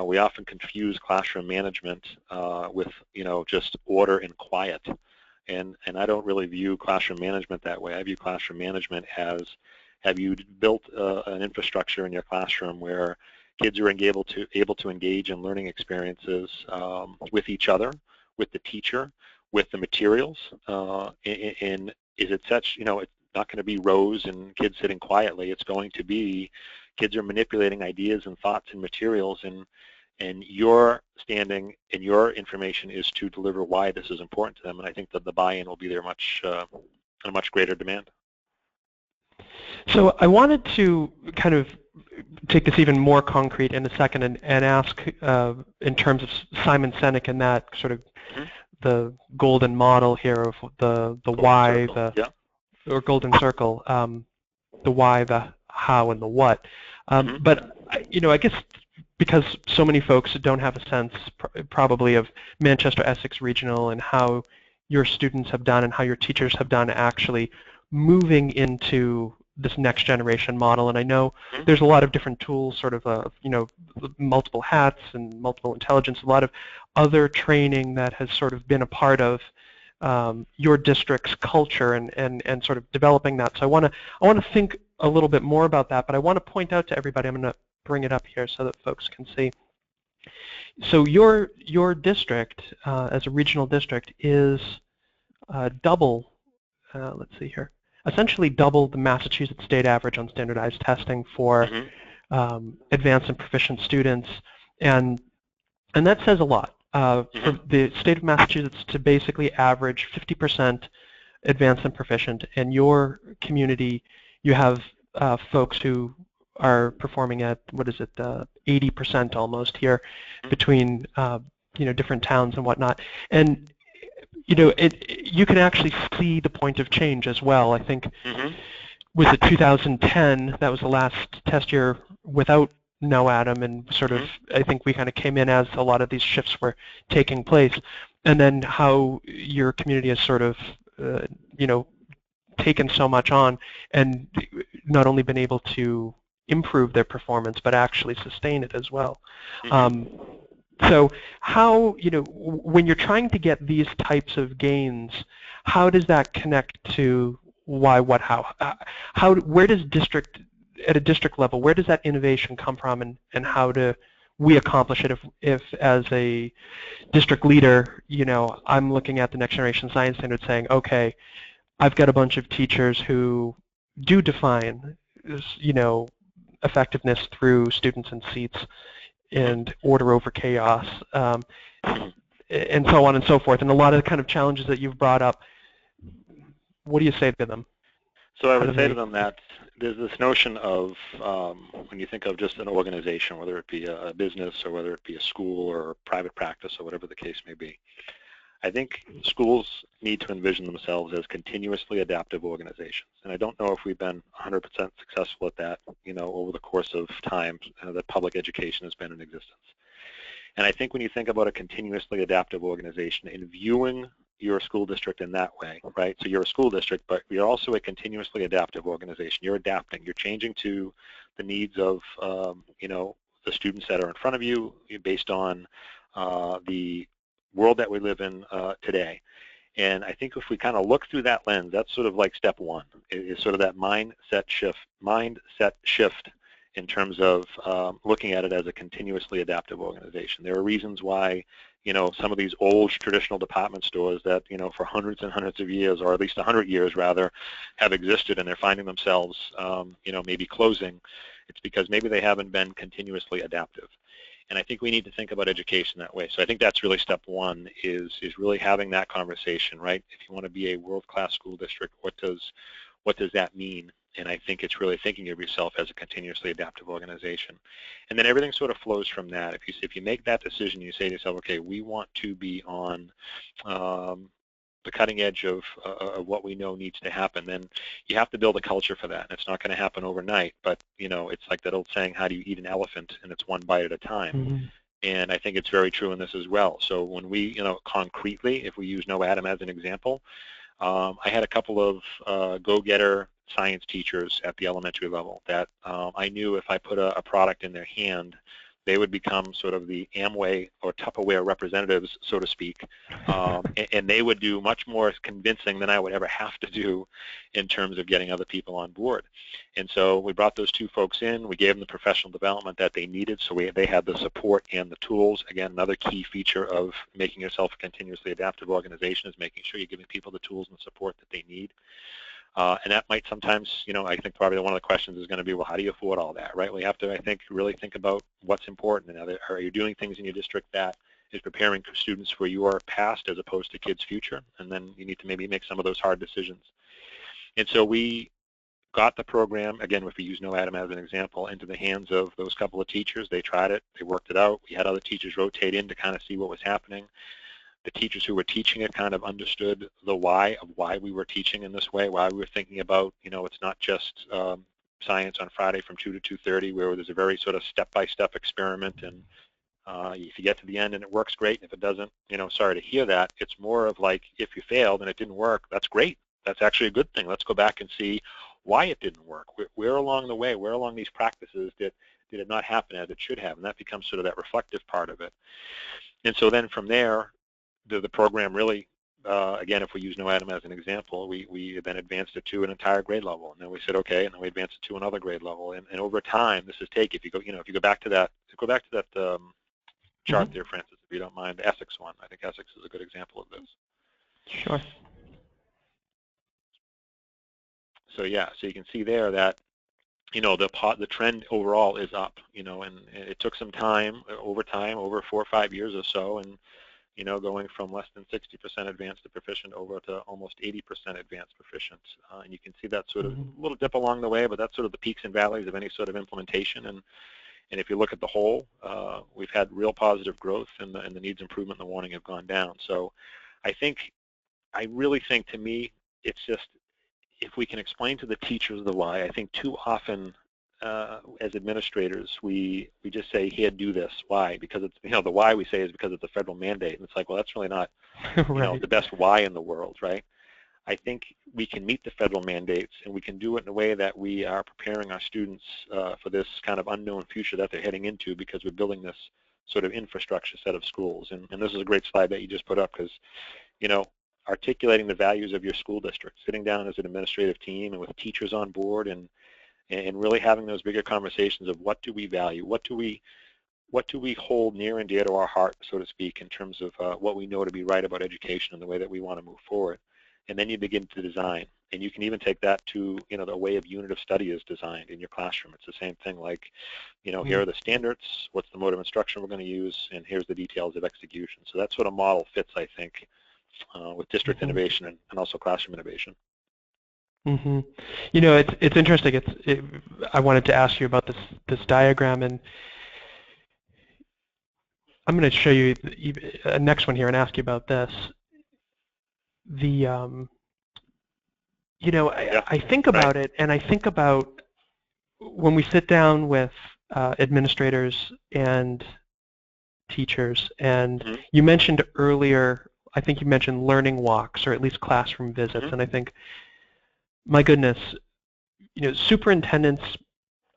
we often confuse classroom management with, just order and quiet. And I don't really view classroom management that way. I view classroom management as, have you built an infrastructure in your classroom where kids are able to engage in learning experiences with each other, with the teacher, with the materials, and is it such, it's not going to be rows and kids sitting quietly. It's going to be kids are manipulating ideas and thoughts and materials, and your standing and your information is to deliver why this is important to them. And I think that the buy-in will be there a much greater demand. So I wanted to kind of take this even more concrete in a second and ask in terms of Simon Sinek and that sort of the golden model here of the Golden why, circle. Yeah. or golden circle, the why, the how, and the what. But I guess because so many folks don't have a sense probably of Manchester Essex Regional and how your students have done and how your teachers have done actually moving into this next generation model. And I know there's a lot of different tools, sort of, multiple hats and multiple intelligence, a lot of other training that has sort of been a part of your district's culture and sort of developing that. So I want to think a little bit more about that, but I want to point out to everybody, I'm going to bring it up here so that folks can see. So your district, as a regional district, is double, let's see here, essentially double the Massachusetts state average on standardized testing for advanced and proficient students. And that says a lot. For the state of Massachusetts to basically average 50% advanced and proficient, and your community, you have folks who are performing at, what is it, 80% almost here between different towns and whatnot. And you can actually see the point of change as well. I think was it 2010, that was the last test year without KnowAtom, and sort of I think we kind of came in as a lot of these shifts were taking place, and then how your community has sort of taken so much on and not only been able to improve their performance but actually sustain it as well. So how, when you're trying to get these types of gains, how does that connect to why, what, how? Where does at a district level, where does that innovation come from, and how do we accomplish it if as a district leader, I'm looking at the Next Generation Science Standard saying, okay, I've got a bunch of teachers who do define, effectiveness through students and seats and order over chaos, and so on and so forth, and a lot of the kind of challenges that you've brought up. What do you say to them? So I would say to them that there's this notion of when you think of just an organization, whether it be a business or whether it be a school or a private practice or whatever the case may be, I think schools need to envision themselves as continuously adaptive organizations. And I don't know if we've been 100% successful at that, over the course of time that public education has been in existence. And I think when you think about a continuously adaptive organization and viewing your school district in that way, right? So you're a school district, but you're also a continuously adaptive organization. You're adapting. You're changing to the needs of, the students that are in front of you based on the world that we live in today. And I think if we kind of look through that lens, that's sort of like step one, is sort of that mindset shift in terms of looking at it as a continuously adaptive organization. There are reasons why, some of these old traditional department stores that, for hundreds and hundreds of years, or at least 100 years rather, have existed and they're finding themselves, maybe closing. It's because maybe they haven't been continuously adaptive. And I think we need to think about education that way. So I think that's really step one, is really having that conversation, right? If you want to be a world-class school district, what does that mean? And I think it's really thinking of yourself as a continuously adaptive organization. And then everything sort of flows from that. If you make that decision, you say to yourself, okay, we want to be on the cutting edge of what we know needs to happen, then you have to build a culture for that. And it's not going to happen overnight, but it's like that old saying, how do you eat an elephant? And it's one bite at a time. And I think it's very true in this as well. So when we, concretely, if we use KnowAtom as an example, I had a couple of go-getter science teachers at the elementary level that I knew if I put a product in their hand, they would become sort of the Amway or Tupperware representatives, so to speak, and they would do much more convincing than I would ever have to do in terms of getting other people on board. And so we brought those two folks in. We gave them the professional development that they needed, so they had the support and the tools. Again, another key feature of making yourself a continuously adaptive organization is making sure you're giving people the tools and the support that they need. And that might sometimes, I think probably one of the questions is going to be, well, how do you afford all that, right? We have to, I think, really think about what's important. And are you doing things in your district that is preparing students for your past as opposed to kids' future? And then you need to maybe make some of those hard decisions. And so we got the program, again, if we use KnowAtom as an example, into the hands of those couple of teachers. They tried it. They worked it out. We had other teachers rotate in to kind of see what was happening. The teachers who were teaching it kind of understood the why of why we were teaching in this way, why we were thinking about, it's not just science on Friday from 2 to 2:30, where there's a very sort of step-by-step experiment, and if you get to the end and it works, great. If it doesn't, sorry to hear that. It's more of like, if you failed and it didn't work, that's great. That's actually a good thing. Let's go back and see why it didn't work. Where along the way, where along these practices did it not happen as it should have? And that becomes sort of that reflective part of it. And so then from there, the program really, again, if we use KnowAtom as an example, we then advanced it to an entire grade level, and then we said, okay, and then we advanced it to another grade level, and over time, this is if you go back to that, chart there, Francis, if you don't mind, the Essex one. I think Essex is a good example of this. Sure. So yeah, so you can see there that the trend overall is up, and it took some time, over 4 or 5 years or so, and going from less than 60% advanced to proficient over to almost 80% advanced proficient. And you can see that sort of little dip along the way, but that's sort of the peaks and valleys of any sort of implementation. And if you look at the whole, we've had real positive growth, and the needs improvement and the warning have gone down. So I really think, to me, it's just, if we can explain to the teachers the why. I think too often, as administrators, we just say, here, do this. Why? Because it's, the why we say is because it's a federal mandate, and it's like, well, that's really not right. the best why in the world, right? I think we can meet the federal mandates, and we can do it in a way that we are preparing our students for this kind of unknown future that they're heading into, because we're building this sort of infrastructure set of schools. And this is a great slide that you just put up, because, articulating the values of your school district, sitting down as an administrative team and with teachers on board, and really having those bigger conversations of what do we value, what do we hold near and dear to our heart, so to speak, in terms of what we know to be right about education and the way that we want to move forward. And then you begin to design. And you can even take that to, the way of unit of study is designed in your classroom. It's the same thing, like, here are the standards, what's the mode of instruction we're going to use, and here's the details of execution. So that sort of model fits, I think, with district innovation and also classroom innovation. It's interesting. I wanted to ask you about this diagram, and I'm going to show you the next one here and ask you about this. I think about it, and I think about when we sit down with administrators and teachers, and you mentioned earlier, I think you mentioned learning walks, or at least classroom visits, and I think, my goodness, superintendents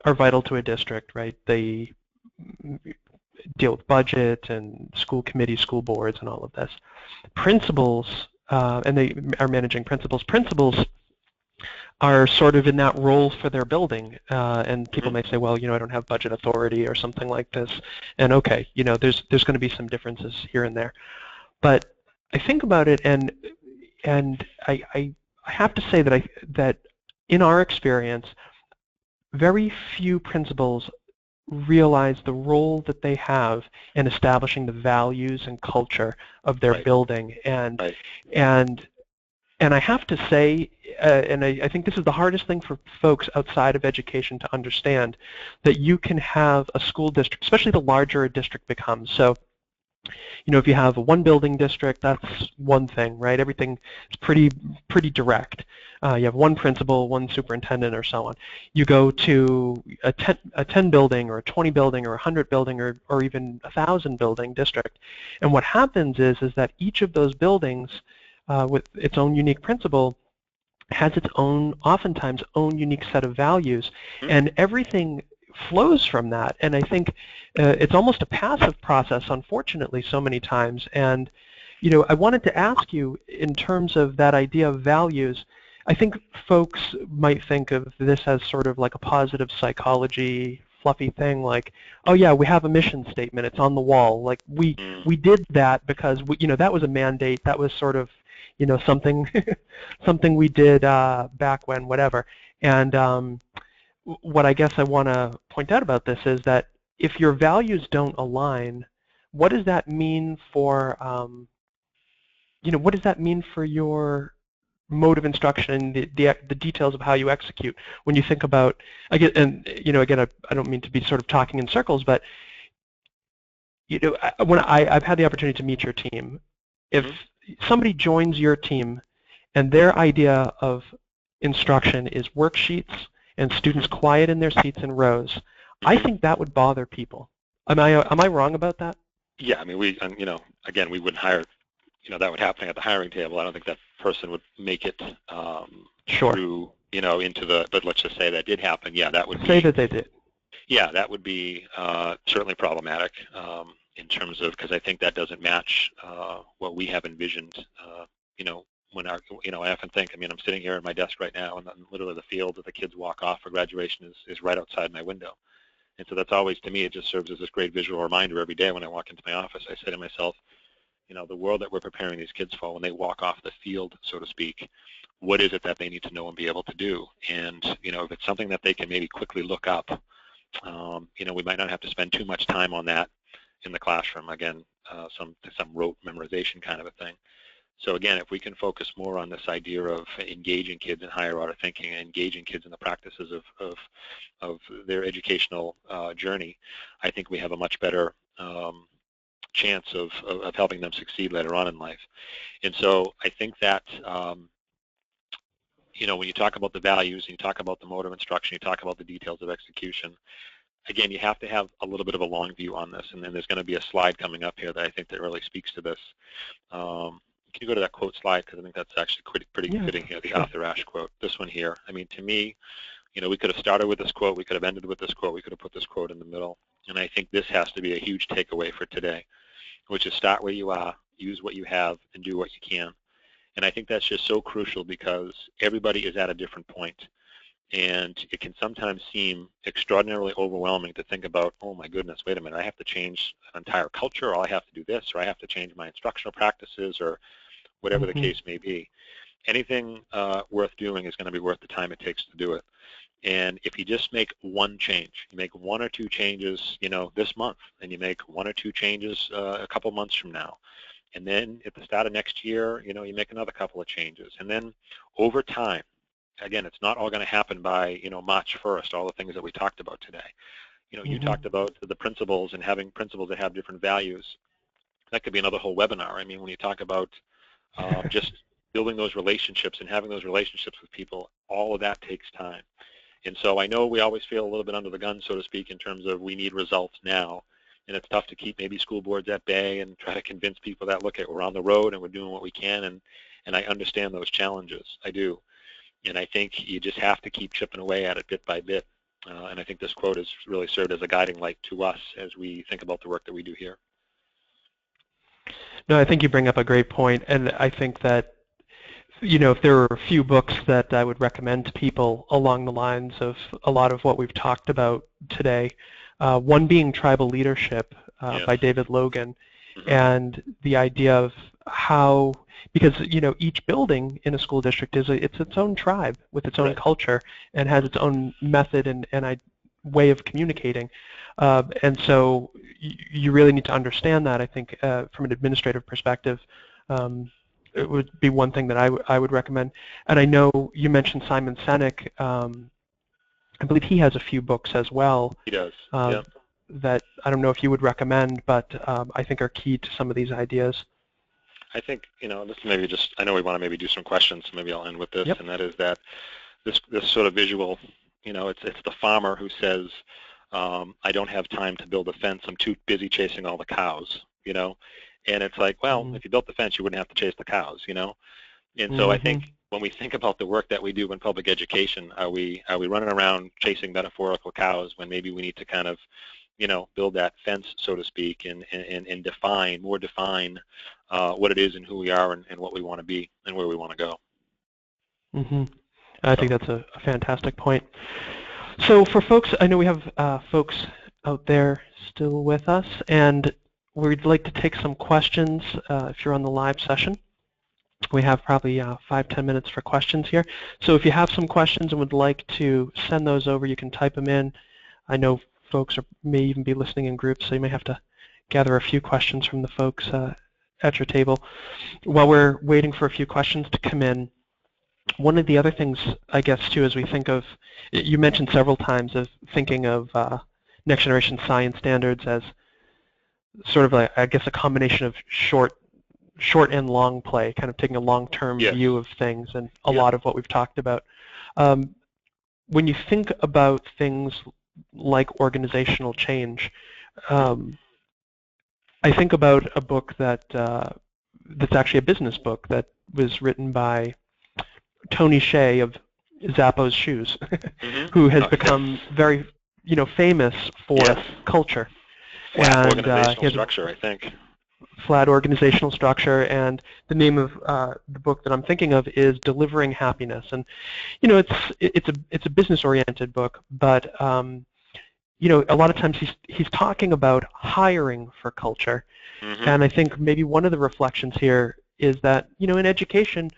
are vital to a district, right? They deal with budget and school committees, school boards, and all of this. Principals, and they are managing principals. Principals are sort of in that role for their building, and people may say, well, I don't have budget authority or something like this, and okay, there's going to be some differences here and there. But I think about it, and I have to say that in our experience, very few principals realize the role that they have in establishing the values and culture of their building. And I have to say, and I think this is the hardest thing for folks outside of education to understand, that you can have a school district, especially the larger a district becomes. So, if you have a one-building district, that's one thing, right? Everything is pretty direct. You have one principal, one superintendent, or so on. You go to a 10-building or a 20-building or a 100-building or even a 1,000-building district, and what happens is that each of those buildings, with its own unique principal, has its own, oftentimes, own unique set of values, and everything flows from that. And I think it's almost a passive process, unfortunately, so many times. And I wanted to ask you, in terms of that idea of values, I think folks might think of this as sort of like a positive psychology, fluffy thing, like, oh yeah, we have a mission statement, it's on the wall, like we did that because that was a mandate, that was sort of something something we did back when, whatever. And what I guess I want to point out about this is that if your values don't align, what does that mean for what does that mean for your mode of instruction, the details of how you execute? When you think about, again, I don't mean to be sort of talking in circles, but when I've had the opportunity to meet your team, if somebody joins your team and their idea of instruction is worksheets and students quiet in their seats in rows, I think that would bother people. Am I wrong about that? Yeah, I mean, again, we wouldn't hire, that would happen at the hiring table. I don't think that person would make it through, into the, but let's just say that did happen. Yeah, that would say that they did. Yeah, that would be certainly problematic in terms of, because I think that doesn't match what we have envisioned, when I often think, I'm sitting here at my desk right now, and literally the field that the kids walk off for graduation is right outside my window. And so that's always, to me, it just serves as this great visual reminder every day when I walk into my office. I say to myself, the world that we're preparing these kids for when they walk off the field, so to speak, what is it that they need to know and be able to do? And, if it's something that they can maybe quickly look up, we might not have to spend too much time on that in the classroom. Again, some rote memorization kind of a thing. So again, if we can focus more on this idea of engaging kids in higher order thinking and engaging kids in the practices of their educational journey, I think we have a much better chance of helping them succeed later on in life. And so I think that when you talk about the values and you talk about the mode of instruction, you talk about the details of execution, again, you have to have a little bit of a long view on this. And then there's going to be a slide coming up here that I think that really speaks to this. Can you go to that quote slide? Because I think that's actually pretty fitting here, the Arthur Ashe quote. This one here. I mean, to me, we could have started with this quote. We could have ended with this quote. We could have put this quote in the middle. And I think this has to be a huge takeaway for today, which is start where you are, use what you have, and do what you can. And I think that's just so crucial because everybody is at a different point. And it can sometimes seem extraordinarily overwhelming to think about, oh my goodness, wait a minute, I have to change an entire culture, or I have to do this, or I have to change my instructional practices, or whatever the case may be. Anything worth doing is going to be worth the time it takes to do it. And if you just make one change, you make one or two changes, this month, and you make one or two changes a couple months from now, and then at the start of next year, you make another couple of changes, and then over time. Again, it's not all going to happen by, March 1st, all the things that we talked about today. You talked about the principles and having principles that have different values. That could be another whole webinar. I mean, when you talk about just building those relationships and having those relationships with people, all of that takes time. And so I know we always feel a little bit under the gun, so to speak, in terms of we need results now. And it's tough to keep maybe school boards at bay and try to convince people that, look, we're on the road and we're doing what we can. And I understand those challenges. I do. And I think you just have to keep chipping away at it bit by bit. And I think this quote has really served as a guiding light to us as we think about the work that we do here. No, I think you bring up a great point, and I think that, if there were a few books that I would recommend to people along the lines of a lot of what we've talked about today, one being Tribal Leadership by David Logan, and the idea of how, because each building in a school district it's its own tribe with its own culture and has its own method and way of communicating, and so you really need to understand that. I think from an administrative perspective, it would be one thing that I would recommend. And I know you mentioned Simon Sinek. I believe he has a few books as well. He does. That I don't know if you would recommend, but I think are key to some of these ideas. I think, this maybe just, I know we want to maybe do some questions, so maybe I'll end with this, and that is that this sort of visual, it's the farmer who says, I don't have time to build a fence, I'm too busy chasing all the cows, and it's like, well, if you built the fence, you wouldn't have to chase the cows, and so I think when we think about the work that we do in public education, are we running around chasing metaphorical cows when maybe we need to kind of, build that fence, so to speak, and define what it is and who we are and what we want to be and where we want to go. I think that's a fantastic point. So for folks, I know we have folks out there still with us, and we'd like to take some questions if you're on the live session. We have probably 5-10 minutes for questions here. So if you have some questions and would like to send those over, you can type them in. I know folks may even be listening in groups, so you may have to gather a few questions from the folks at your table. While we're waiting for a few questions to come in, one of the other things, I guess, too, as we think of, you mentioned several times of thinking of next generation science standards as sort of, I guess, a combination of short and long play, kind of taking a long-term view of things, and a lot of what we've talked about. When you think about things like organizational change, I think about a book that's actually a business book that was written by Tony Hsieh of Zappos Shoes, who has become very, famous for culture. Flat organizational structure, I think. Flat organizational structure, and the name of the book that I'm thinking of is Delivering Happiness. And it's a business-oriented book, but a lot of times he's talking about hiring for culture, and I think maybe one of the reflections here is that in education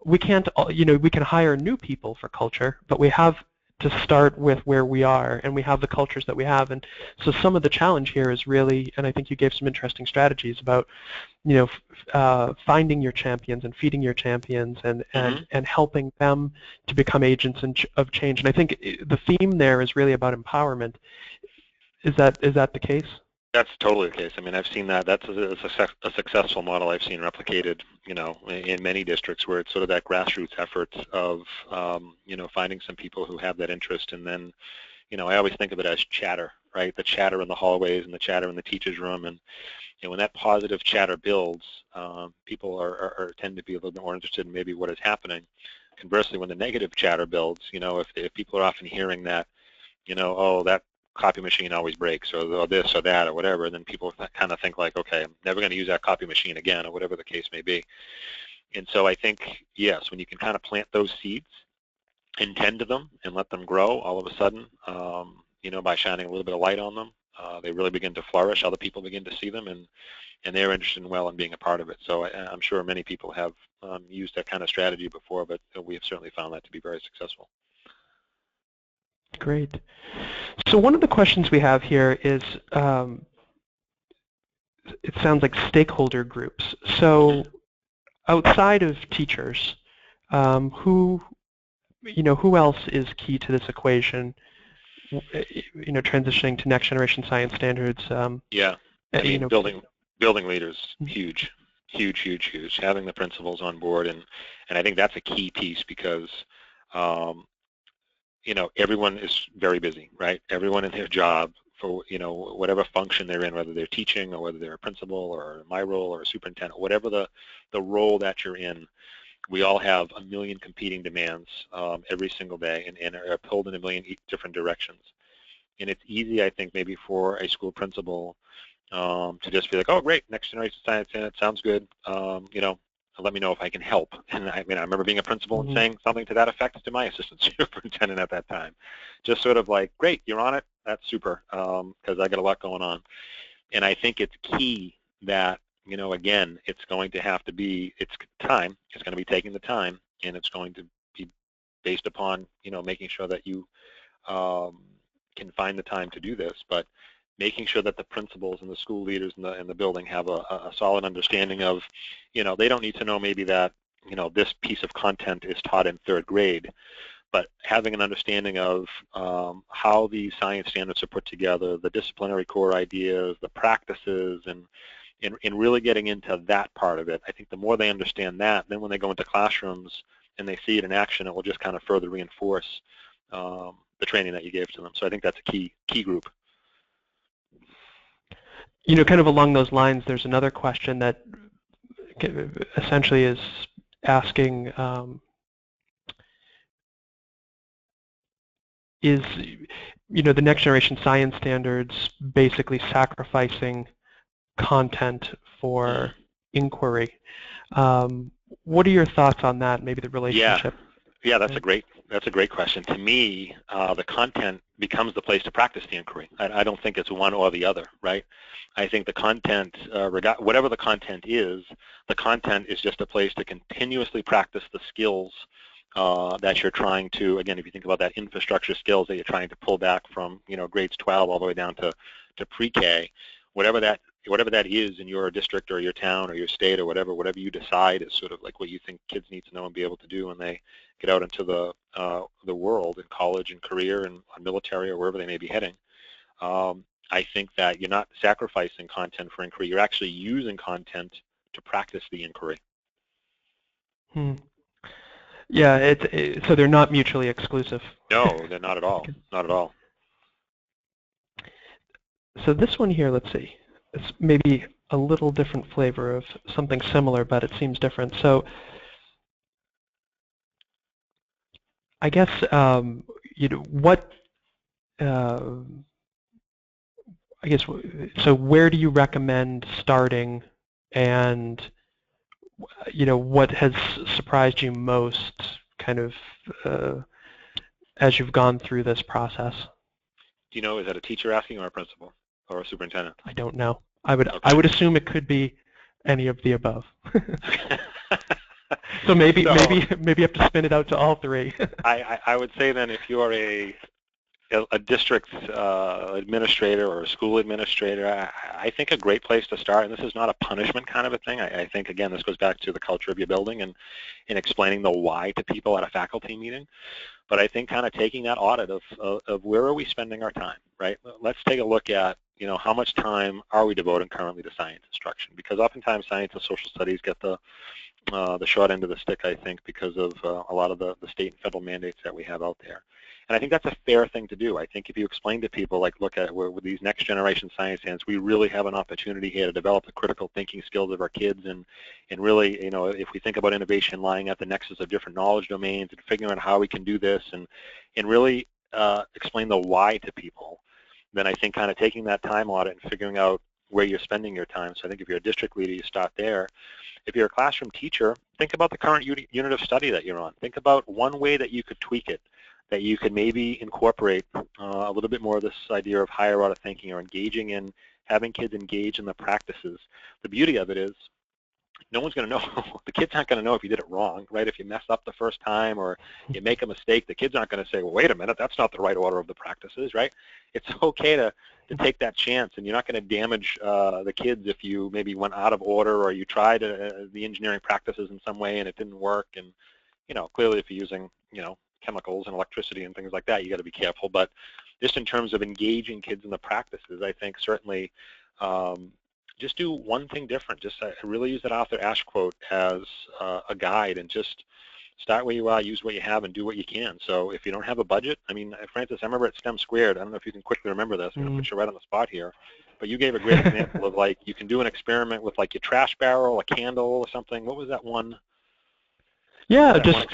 we can't we can hire new people for culture, but we have to start with where we are, and we have the cultures that we have, and so some of the challenge here is really, and I think you gave some interesting strategies about finding your champions and feeding your champions and helping them to become agents of change. And I think the theme there is really about empowerment. Is that the case? That's totally the case. I mean, I've seen that. That's a successful model I've seen replicated, in many districts where it's sort of that grassroots effort of, finding some people who have that interest. And then, I always think of it as chatter, right? The chatter in the hallways and the chatter in the teacher's room. And when that positive chatter builds, people tend to be a little bit more interested in maybe what is happening. Conversely, when the negative chatter builds, if people are often hearing that, oh, that copy machine always breaks, or this or that or whatever, then people kind of think like, okay, I'm never going to use that copy machine again, or whatever the case may be. And so I think, yes, when you can kind of plant those seeds and tend to them and let them grow, all of a sudden, by shining a little bit of light on them, they really begin to flourish. Other people begin to see them, and they're interested in being a part of it. So I'm sure many people have used that kind of strategy before, but we have certainly found that to be very successful. Great. So one of the questions we have here is, it sounds like stakeholder groups. So outside of teachers, who else is key to this equation? Transitioning to next generation science standards. Yeah, I mean, building leaders, huge. Having the principals on board, and I think that's a key piece because everyone is very busy, right? Everyone in their job for whatever function they're in, whether they're teaching or whether they're a principal or my role or a superintendent, whatever the role that you're in, we all have a million competing demands every single day, and are pulled in a million different directions. And it's easy, I think, maybe for a school principal to just be like, oh, great, next generation science, and it sounds good. Let me know if I can help. And I remember being a principal and saying something to that effect to my assistant superintendent at that time. Just sort of like, great, you're on it. That's super, because I got a lot going on. And I think it's key that, again, it's going to have to be, it's time. It's going to be taking the time, and it's going to be based upon, making sure that you can find the time to do this. But making sure that the principals and the school leaders in the building have a solid understanding of, they don't need to know maybe that, this piece of content is taught in 3rd grade, but having an understanding of how the science standards are put together, the disciplinary core ideas, the practices, and really getting into that part of it. I think the more they understand that, then when they go into classrooms and they see it in action, it will just kind of further reinforce the training that you gave to them. So I think that's a key group. Kind of along those lines, there's another question that essentially is asking, is the next generation science standards basically sacrificing content for inquiry? What are your thoughts on that? Maybe the relationship. Yeah, that's a great question. To me, the content becomes the place to practice the inquiry. I don't think it's one or the other, right? I think the content, whatever the content is just a place to continuously practice the skills that you're trying to, again, if you think about that infrastructure skills that you're trying to pull back from, grades 12 all the way down to pre-K, whatever that is in your district or your town or your state or whatever you decide is sort of like what you think kids need to know and be able to do when they get out into the world in college and career and military or wherever they may be heading. I think that you're not sacrificing content for inquiry. You're actually using content to practice the inquiry. Yeah, so they're not mutually exclusive. No, they're not at all. Not at all. So this one here, let's see. It's maybe a little different flavor of something similar, but it seems different. So I guess so where do you recommend starting, and what has surprised you most kind of as you've gone through this process? Do you know, is that a teacher asking or a principal or a superintendent? I don't know. I Okay. would assume it could be any of the above. So maybe So you have to spin it out to all three. I would say then if you are a district administrator or a school administrator, I think a great place to start, and this is not a punishment kind of a thing. I think, again, this goes back to the culture of your building and explaining the why to people at a faculty meeting. But I think kind of taking that audit of where are we spending our time, right? Let's take a look at, how much time are we devoting currently to science instruction? Because oftentimes science and social studies get the short end of the stick, I think, because of a lot of the state and federal mandates that we have out there. And I think that's a fair thing to do. I think if you explain to people, like, look at with these next generation science stands, we really have an opportunity here to develop the critical thinking skills of our kids, and really, if we think about innovation lying at the nexus of different knowledge domains and figuring out how we can do this, and really explain the why to people, then I think kind of taking that time audit and figuring out where you're spending your time. So I think if you're a district leader, you start there. If you're a classroom teacher, think about the current unit of study that you're on. Think about one way that you could tweak it, that you could maybe incorporate a little bit more of this idea of higher order thinking or engaging in, having kids engage in the practices. The beauty of it is no one's going to know. The kids aren't going to know if you did it wrong, right? If you mess up the first time or you make a mistake, the kids aren't going to say, well, wait a minute, that's not the right order of the practices, right? It's okay to take that chance, and you're not going to damage the kids if you maybe went out of order or you tried the engineering practices in some way and it didn't work. And, clearly if you're using, chemicals and electricity and things like that, you got to be careful. But just in terms of engaging kids in the practices, I think certainly just do one thing different. Just really use that Arthur Ashe quote as a guide, and just start where you are, use what you have, and do what you can. So if you don't have a budget, I mean, Francis, I remember at STEM Squared, I don't know if you can quickly remember this, I'm going to put you right on the spot here, but you gave a great example of, like, you can do an experiment with, like, your trash barrel, a candle or something. What was that one? Yeah, just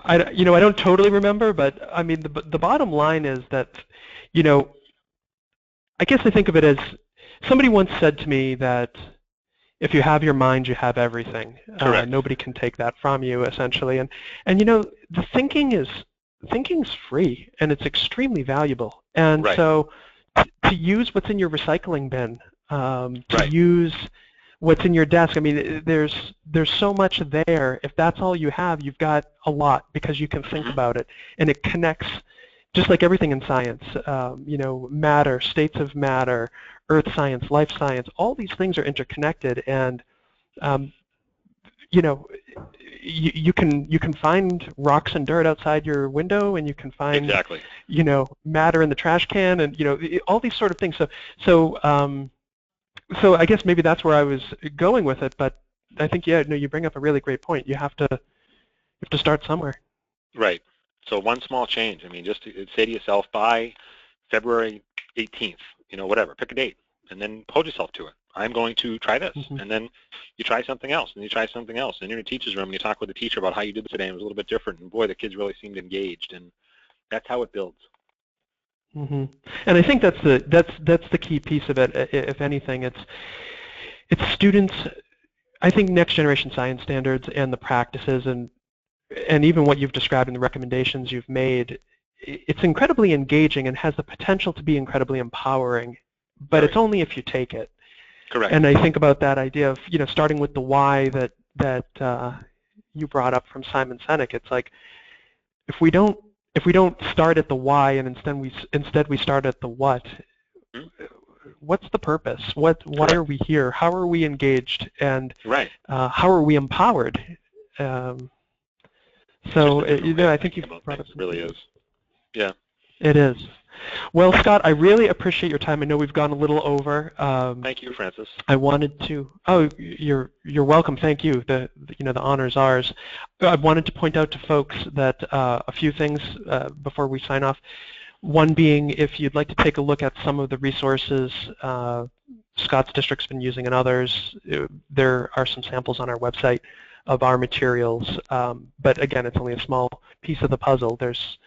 I don't totally remember, but I mean the bottom line is that, I guess I think of it as, somebody once said to me that if you have your mind, you have everything. Correct. Nobody can take that from you, essentially. And the thinking's free, and it's extremely valuable. And right. so to use what's in your recycling bin, to right. use what's in your desk. I mean, there's so much there. If that's all you have, you've got a lot, because you can think about it, and it connects, just like everything in science. Matter, states of matter, earth science, life science. All these things are interconnected, and you can find rocks and dirt outside your window, and you can find exactly. Matter in the trash can, and all these sort of things. So I guess maybe that's where I was going with it, but I think, you bring up a really great point. You have to start somewhere. Right. So one small change. I mean, just say to yourself, by February 18th, whatever, pick a date, and then hold yourself to it. I'm going to try this, and then you try something else, and you try something else, and you're in a teacher's room, and you talk with the teacher about how you did today, and it was a little bit different, and boy, the kids really seemed engaged, and that's how it builds. And I think that's the key piece of it. If anything, it's students. I think next generation science standards and the practices and even what you've described in the recommendations you've made, it's incredibly engaging and has the potential to be incredibly empowering. But it's only if you take it. Correct. And I think about that idea of starting with the why that you brought up from Simon Sinek. It's like, if we don't start at the why, and instead we start at the what, what's the purpose? Why are we here? How are we engaged? And how are we empowered? I think you've brought up. It really is. Yeah. It is. Well, Scott, I really appreciate your time. I know we've gone a little over. Thank you, Francis. I wanted to. Oh, you're welcome. Thank you. The honor's ours. I wanted to point out to folks that a few things before we sign off. One being, if you'd like to take a look at some of the resources Scott's district's been using and others, there are some samples on our website of our materials. But again, it's only a small piece of the puzzle. There's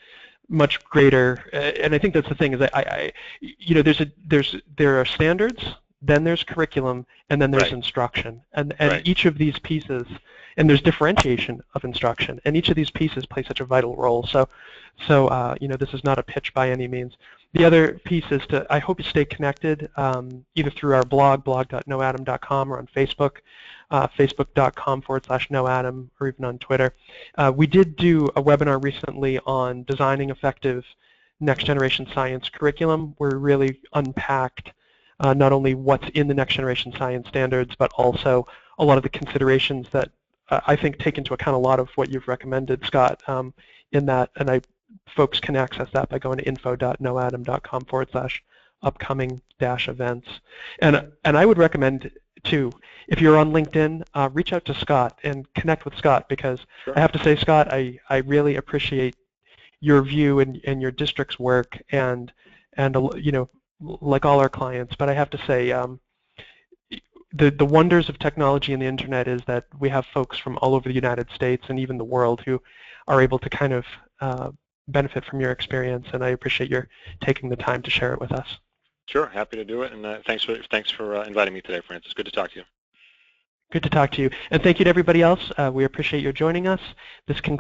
much greater, and I think that's the thing, is there are standards, then there's curriculum, and then there's instruction, and each of these pieces, and there's differentiation of instruction, and each of these pieces play such a vital role. So this is not a pitch by any means. The other piece is I hope you stay connected either through our blog, blog.knowatom.com, or on Facebook, facebook.com/knowatom, or even on Twitter. We did do a webinar recently on designing effective next generation science curriculum, where we really unpacked not only what's in the next generation science standards, but also a lot of the considerations that I think take into account a lot of what you've recommended, Scott, in that, and folks can access that by going to info.knowatom.com/upcoming-events. And I would recommend, too, if you're on LinkedIn, reach out to Scott and connect with Scott, because Sure. I have to say, Scott, I really appreciate your view and your district's work, and you know, like all our clients. But I have to say, the wonders of technology and the internet is that we have folks from all over the United States and even the world who are able to kind of benefit from your experience, and I appreciate your taking the time to share it with us. Sure, happy to do it, and thanks for inviting me today, Francis. Good to talk to you. Good to talk to you, and thank you to everybody else. We appreciate your joining us. This concludes